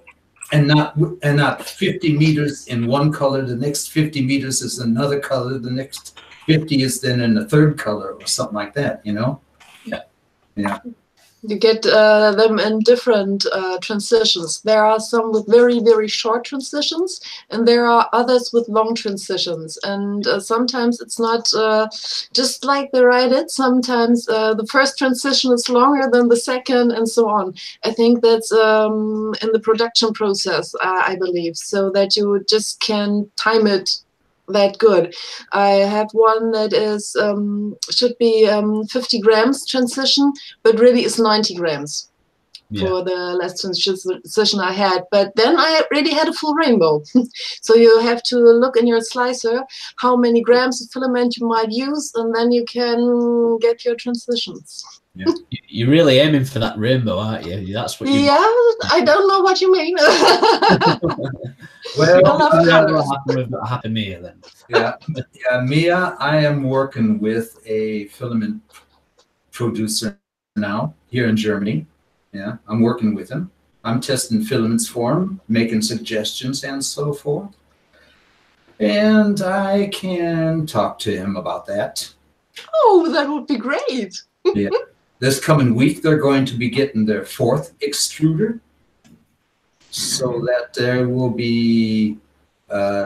and not 50 meters in one color. The next 50 meters is another color. The next 50 is then in a third color or something like that. Yeah. You get them in different transitions. There are some with very, very short transitions, and there are others with long transitions. And sometimes it's not just like they write it. Sometimes the first transition is longer than the second, and so on. I think that's in the production process, I believe, so that you just can time it that good. I have one that is should be 50 grams transition, but really is 90 grams for the last transition I had. But then I really had a full rainbow. So you have to look in your slicer how many grams of filament you might use, and then you can get your transitions. Yeah. You're really aiming for that rainbow, aren't you? That's what you. Yeah, I don't know what you mean. Well, what happened to Mia then? Mia, I am working with a filament producer now here in Germany. Yeah, I'm working with him. I'm testing filaments for him, making suggestions and so forth. And I can talk to him about that. Oh, that would be great. Yeah. This coming week, they're going to be getting their 4th extruder. so that there will be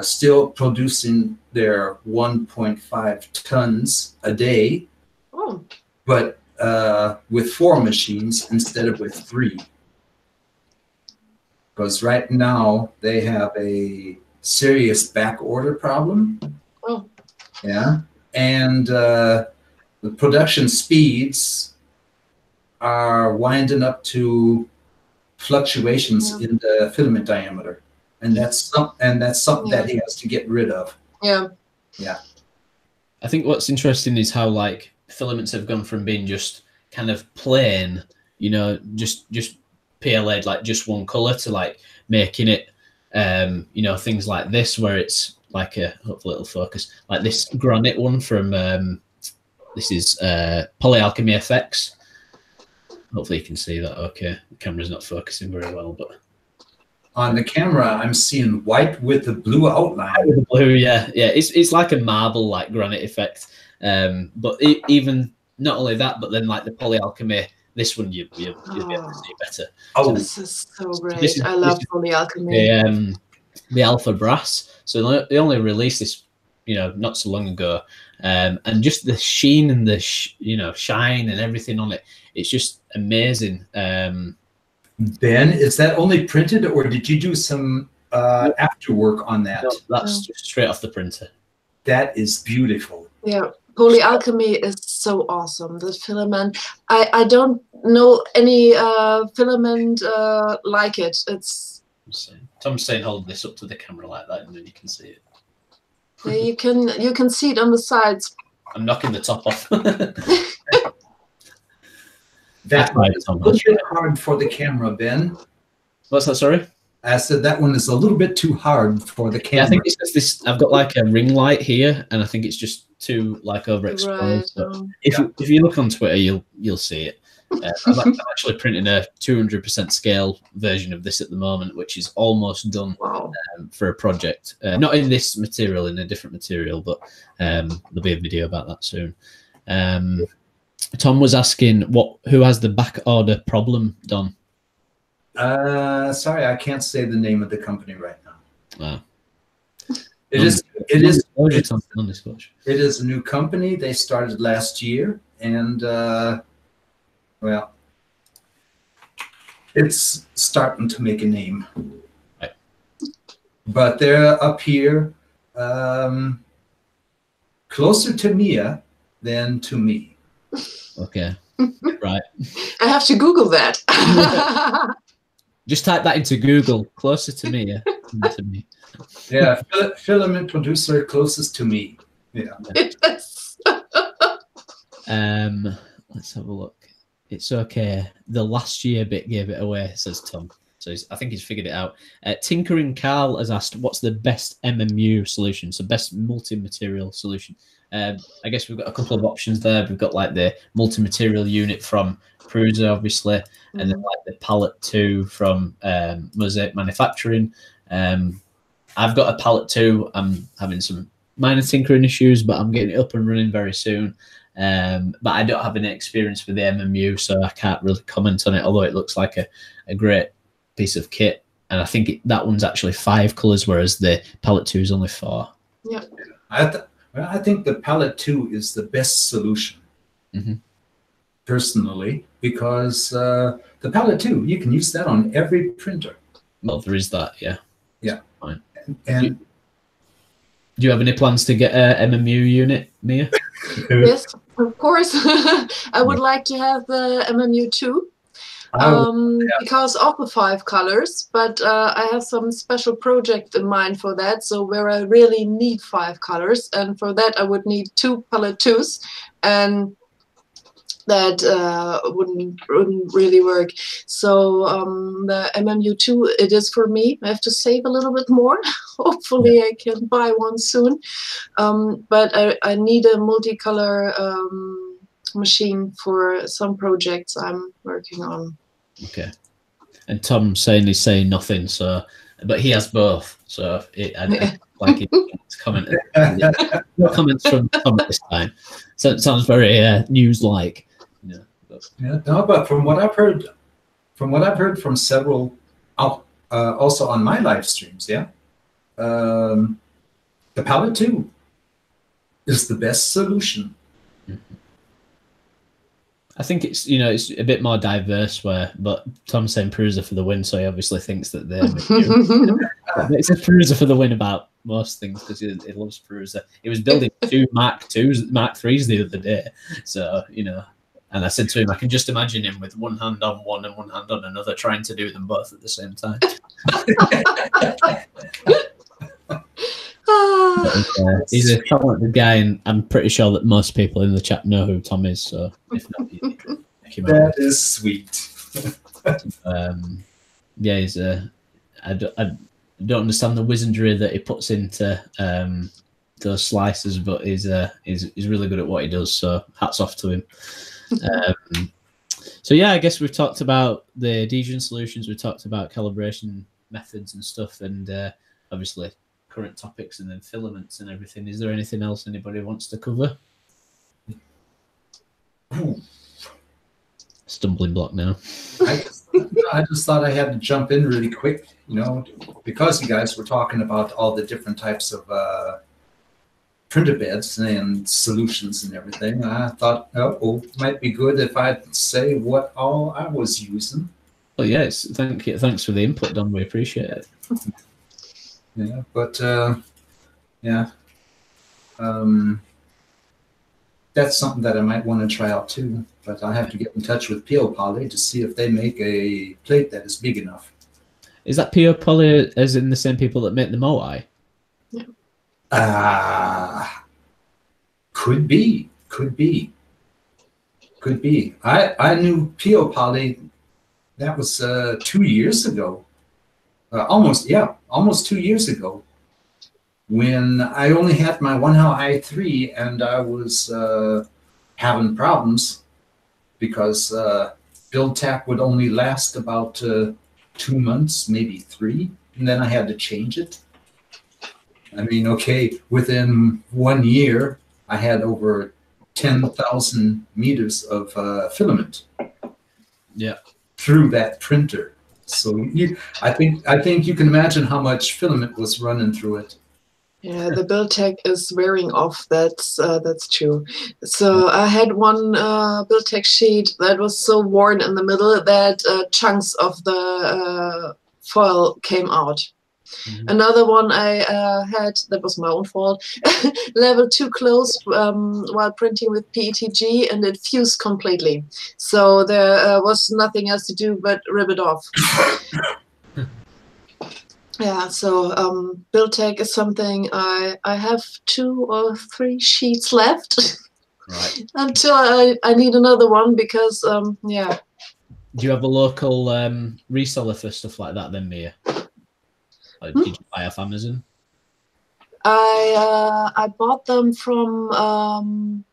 still producing their 1.5 tons a day, Oh, but with 4 machines instead of with 3. Because right now they have a serious back order problem. oh, Yeah. And the production speeds are winding up to fluctuations in the filament diameter. And that's something that he has to get rid of. yeah. Yeah. I think what's interesting is how like filaments have gone from being just kind of plain, you know, just PLA'd like just one color to like making it, you know, things like this where it's like a, hopefully it'll focus, like this granite one from this is Polyalchemy FX. Hopefully you can see that. Okay, the camera's not focusing very well, but on the camera I'm seeing white with the blue outline. with the blue, yeah, it's like a marble like granite effect. But even not only that, but then like the Polyalchemy, this one you'll be able to see better. Oh, This is so great. I love Polyalchemy. The Alpha Brass. So they only released this, you know, not so long ago, and just the sheen and the you know, shine and everything on it, it's just amazing. Ben, is that only printed, or did you do some after work on that? No, that's just straight off the printer. That is beautiful. Yeah, Polyalchemy is so awesome. The filament, I don't know any filament like it. It's. Tom's saying hold this up to the camera like that, and then you can see it. Yeah, you can see it on the sides. I'm knocking the top off. That one is a little bit hard for the camera, Ben. What's that, sorry? I said that one is a little bit too hard for the camera. Yeah, I think it's just this. I've got like a ring light here, and I think it's just too like overexposed. Right. If you look on Twitter, you'll see it. I'm actually printing a 200% scale version of this at the moment, which is almost done. Wow. For a project. Not in this material, in a different material, but there'll be a video about that soon. Tom was asking who has the back order problem done. Sorry, I can't say the name of the company right now. Wow. It is non-disclosure. It is a new company. They started last year, and well, it's starting to make a name. Right. But they're up here, closer to Mia than to me. Okay. Right. I have to Google that. Just type that into Google. Closer to me, yeah. To me. Yeah, filament producer closest to me. Yeah. Yes. Let's have a look. It's okay. The last year bit gave it away, says Tom. So I think he's figured it out. Tinkering Carl has asked, what's the best MMU solution? So best multi-material solution. I guess we've got a couple of options there. We've got like the multi-material unit from Prusa, obviously, and then like the Palette 2 from Mosaic Manufacturing. I've got a Palette 2. I'm having some minor tinkering issues, but I'm getting it up and running very soon. But I don't have any experience with the MMU, so I can't really comment on it, although it looks like a great piece of kit. And I think that one's actually 5 colors, whereas the Palette 2 is only 4. Yeah. I think the Palette 2 is the best solution, personally, because the Palette 2, you can use that on every printer. Well, there is that, yeah. Yeah. Fine. And do you have any plans to get a MMU unit, Mia? Yes, of course. I would like to have the MMU 2. Because of the 5 colors, but I have some special project in mind for that. So where I really need 5 colors, and for that I would need 2 Palette 2s, and that wouldn't really work. So the MMU2, it is for me. I have to save a little bit more. Hopefully I can buy one soon. But I need a multicolor machine for some projects I'm working on. Okay. And Tom saying he's saying nothing, so but he has both. So I like it's comment. No comments from Tom this time. So it sounds very news-like. Yeah, no, but from what I've heard from several also on my live streams, yeah. The palette 2 is the best solution. I think it's, you know, it's a bit more diverse but Tom's saying Prusa for the win, so he obviously thinks that they're it's a Prusa for the win about most things because he loves Prusa. He was building 2 Mark 3s the other day, so, you know, and I said to him, I can just imagine him with one hand on one and one hand on another, trying to do them both at the same time. He's a talented guy, and I'm pretty sure that most people in the chat know who Tom is. So if not, that is sweet. Yeah, he's I don't understand the wizardry that he puts into those slices, but he's really good at what he does. So hats off to him. So yeah, I guess we've talked about the adhesion solutions, we've talked about calibration methods and stuff, and obviously current topics, and then filaments and everything. Is there anything else anybody wants to cover? Stumbling block now. I just thought I had to jump in really quick, you know, because you guys were talking about all the different types of printer beds and solutions and everything. I thought, it might be good if I'd say what all I was using. Oh yes, thank you. Thanks for the input, Don. We appreciate it. Yeah, but yeah, that's something that I might want to try out too. But I have to get in touch with PO Poly to see if they make a plate that is big enough. Is that PO Poly as in the same people that make the Moai? Could be. I knew PO Poly. That was 2 years ago. Almost 2 years ago, when I only had my 1HAL i3 and I was having problems because BuildTak would only last about 2 months, maybe 3, and then I had to change it. I mean, okay, within 1 year, I had over 10,000 meters of filament. Yeah. Through that printer. So I think you can imagine how much filament was running through it. Yeah, the BuildTak is wearing off. That's true. So I had one BuildTak sheet that was so worn in the middle that chunks of the foil came out. Mm-hmm. Another one I had, that was my own fault, level too close while printing with PETG, and it fused completely. So there was nothing else to do but rip it off. Yeah, so BuildTak is something I have 2 or 3 sheets left. Right. Until I need another one because, yeah. Do you have a local reseller for stuff like that then, Mia? Or did you buy off Amazon? I bought them from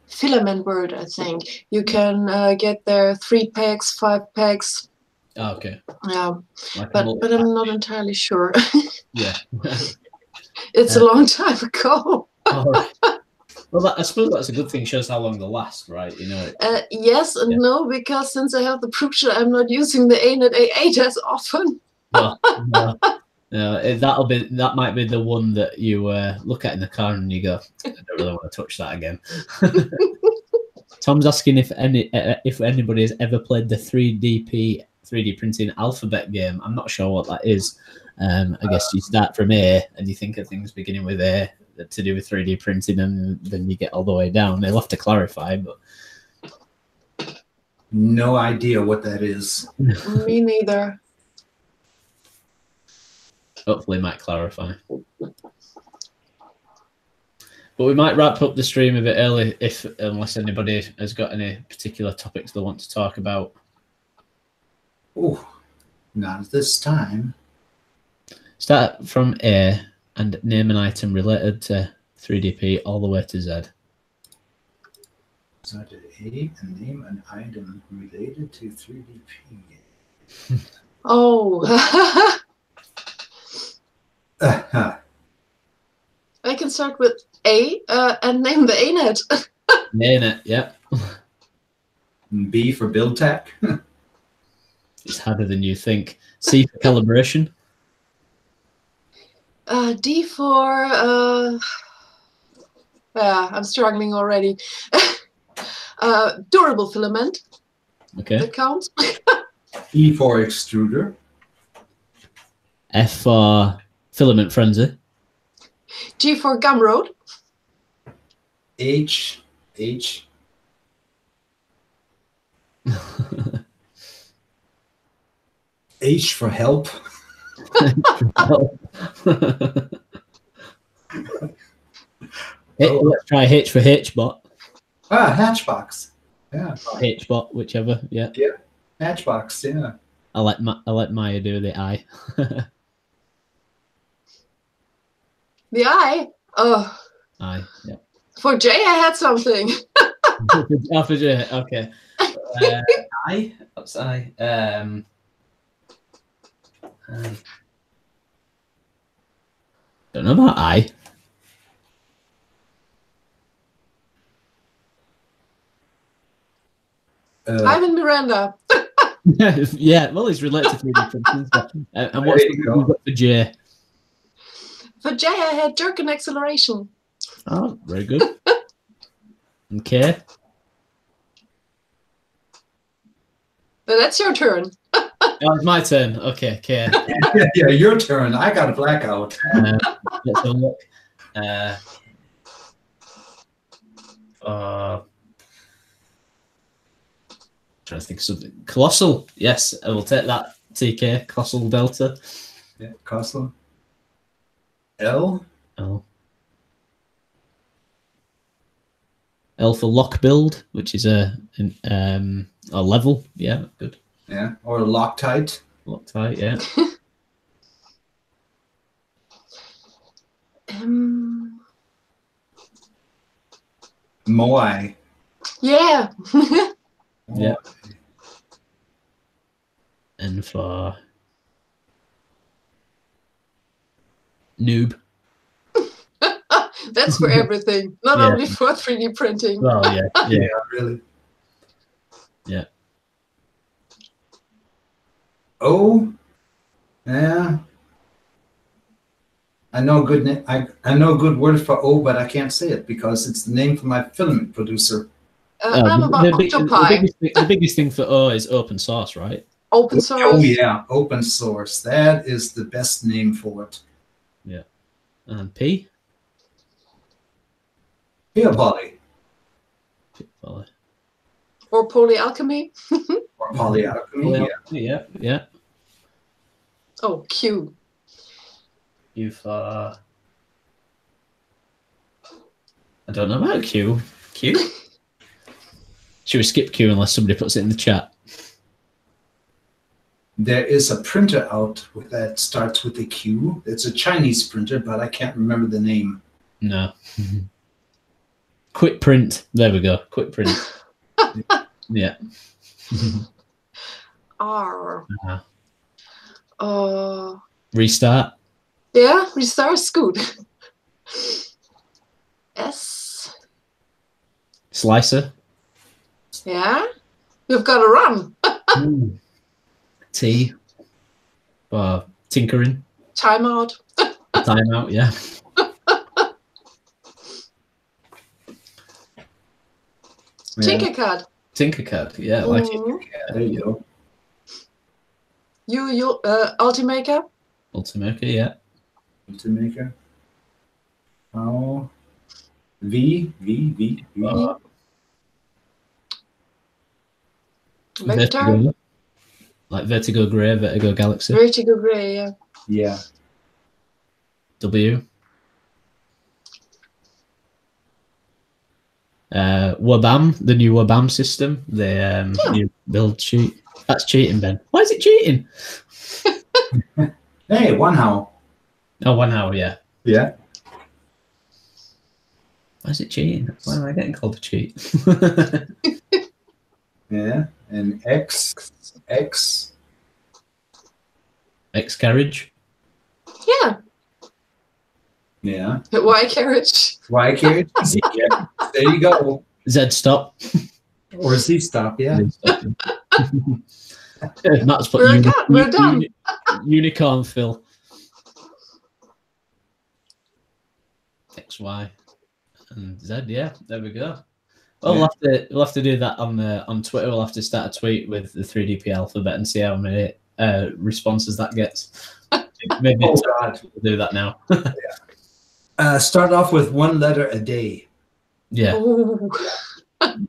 Filament World, I think. You can get their 3 packs, 5 packs. Oh, okay. Yeah, but I'm not entirely sure. Yeah. It's a long time ago. All right. Well, I suppose that's a good thing. It shows how long they last, right? You know. Yes and no, because since I have the Prusa, I'm not using the ANET A8 as often. No, that might be the one that you look at in the car and you go, I don't really want to touch that again. Tom's asking if anybody has ever played the 3D printing alphabet game. I'm not sure what that is. I guess you start from A and you think of things beginning with A to do with 3D printing, and then you get all the way down. They'll have to clarify, but no idea what that is. Me neither. Hopefully might clarify. But we might wrap up the stream a bit early unless anybody has got any particular topics they want to talk about. Oh, not at this time. Start from A and name an item related to 3DP all the way to Z. Start at A and name an item related to 3DP. Oh. I can start with A and name the ANET. ANET, yeah. B for BuildTak. It's harder than you think. C for calibration. D for yeah, I'm struggling already. Durable filament. Okay. That counts. E for extruder. F for filament frenzy. G for gumroad. H for help. Let's try H for H-bot. Hatchbox. Yeah. Or H-bot, whichever. Yeah. Hatchbox. Yeah. I let Maya do the I. The I. Oh. I. Yeah. For J, I had something. Oh, for J. Okay. I. What's I? Don't know about I. Ivan Miranda. Yeah, well, he's related to 3D printing. And what's you got for J? For J, I had jerk and acceleration. Oh, very good. Okay. But that's your turn. Oh, it's my turn. Okay, K. Yeah, your turn. I got a blackout. Let's have a look. Trying to think of something. Colossal. Yes, I will take that. TK. Colossal Delta. Yeah, Colossal. L. Oh. L for lock build, which is a level. Yeah, good. Yeah, or Loctite. Loctite, yeah. Moai. Yeah. Yeah. And for noob. That's for everything, not Yeah. only for 3D printing. Well, yeah, yeah, Yeah, really. yeah. O. Yeah. I know good. I know good word for O, but I can't say it because it's the name for my filament producer. I'm about octopi. The biggest thing for O is open source, right? Open source. Oh yeah, open source. That is the best name for it. Yeah. And P? Here, Poly. Poly. Or polyalchemy. Or polyalchemy. Yeah, yeah. Oh, Q. You've I don't know about Q. Q? Should we skip Q unless somebody puts it in the chat? There is a printer out that starts with a Q. It's a Chinese printer, but I can't remember the name. No. Quick print. There we go. Quick print. Yeah. R. Restart. Yeah, restart's good. S. Slicer. Yeah. You've got to run. T. Tinkering. Timeout. Timeout, yeah. Tinkercad. Tinkercad, yeah, I like it. Yeah, there you go. You Ultimaker. Ultimaker, yeah. Ultimaker. Oh. V. Vector. Like Vertigo Grey, Vertigo Galaxy. Vertigo Grey, yeah. Yeah. W. Wabam, the new Wabam system, the new build sheet. That's cheating, Ben. Why is it cheating? Hey, one how. Oh, 1 hour, yeah. Yeah. Why is it cheating? Why am I getting called a cheat? Yeah. And X. X carriage. Yeah. Yeah. Y carriage. Y carriage. Yeah. There you go. Z stop. Or Z stop, yeah. Matt's put We're done. unicorn Phil. X, Y, and Z. Yeah, there we go. Well, we'll have to do that on Twitter. We'll have to start a tweet with the 3DP alphabet and see how many responses that gets. Maybe Oh, God. we'll do that now. Start off with one letter a day. Yeah.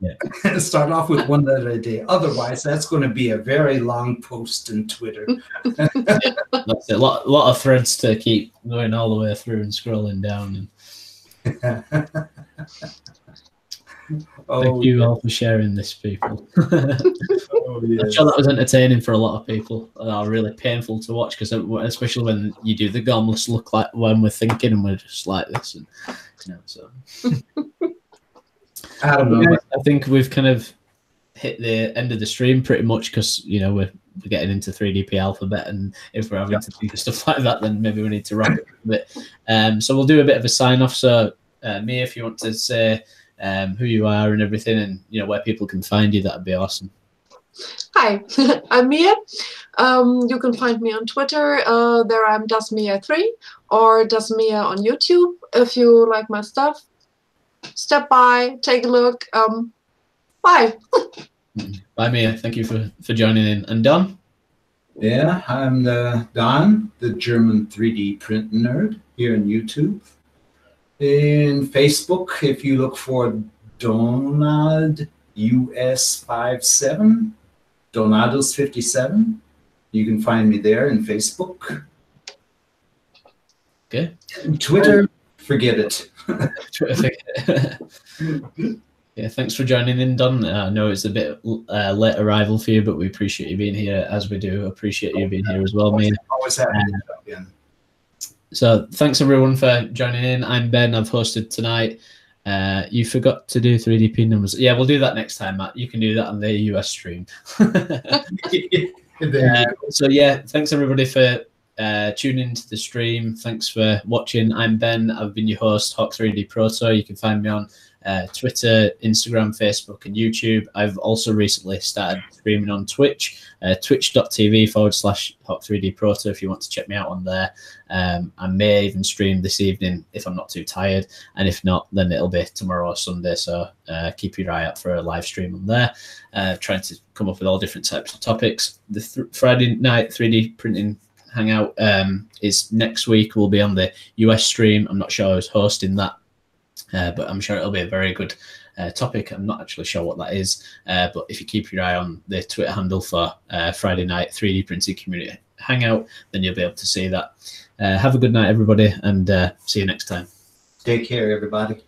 Yeah. Start off with one letter a day. Otherwise, that's going to be a very long post in Twitter. That's it. A lot of threads to keep going all the way through and scrolling down. Thank you all for sharing this, people. Yes. I'm sure that was entertaining for a lot of people. Really painful to watch, because especially when you do the gomless look like when we're thinking and we're just like this, and so. I don't know. I think we've kind of hit the end of the stream pretty much, because we're getting into 3DP alphabet, and if we're having to think of stuff like that, then maybe we need to wrap it a bit. So we'll do a bit of a sign off. So Mia, if you want to say who you are and everything, and where people can find you, that'd be awesome. Hi, I'm Mia. You can find me on Twitter. There I'm DasMia3 or DasMia on YouTube. If you like my stuff, step by, take a look. Bye. Bye, Mia. Thank you for joining in. And Don? Yeah, I'm Don, the German 3D print nerd here on YouTube. In Facebook, if you look for Donald US57, Donados 57, you can find me there in Facebook. Okay. Twitter, forget it. Yeah, thanks for joining in, Don. I know it's a bit late arrival for you, but we appreciate you being here, as we do appreciate you being here as well, Mia. Always happy to come in. So thanks everyone for joining in. I'm Ben. I've hosted tonight. You forgot to do 3DP numbers. Yeah, we'll do that next time, Matt. You can do that on the US stream. So yeah, thanks everybody for tuning into the stream. Thanks for watching. I'm Ben. I've been your host, Hawk3D Proto. You can find me on Twitter, Instagram, Facebook, and YouTube. I've also recently started streaming on Twitch, twitch.tv/Hawk3D Proto if you want to check me out on there. I may even stream this evening if I'm not too tired, and if not, then it'll be tomorrow or Sunday, so keep your eye out for a live stream on there, trying to come up with all different types of topics. The Friday night 3D printing hangout is next week. We'll be on the US stream. I'm not sure who's hosting that, but I'm sure it'll be a very good topic. I'm not actually sure what that is, but if you keep your eye on the Twitter handle for Friday night 3D printing community hangout, then you'll be able to see that. Have a good night, everybody, and see you next time. Take care, everybody.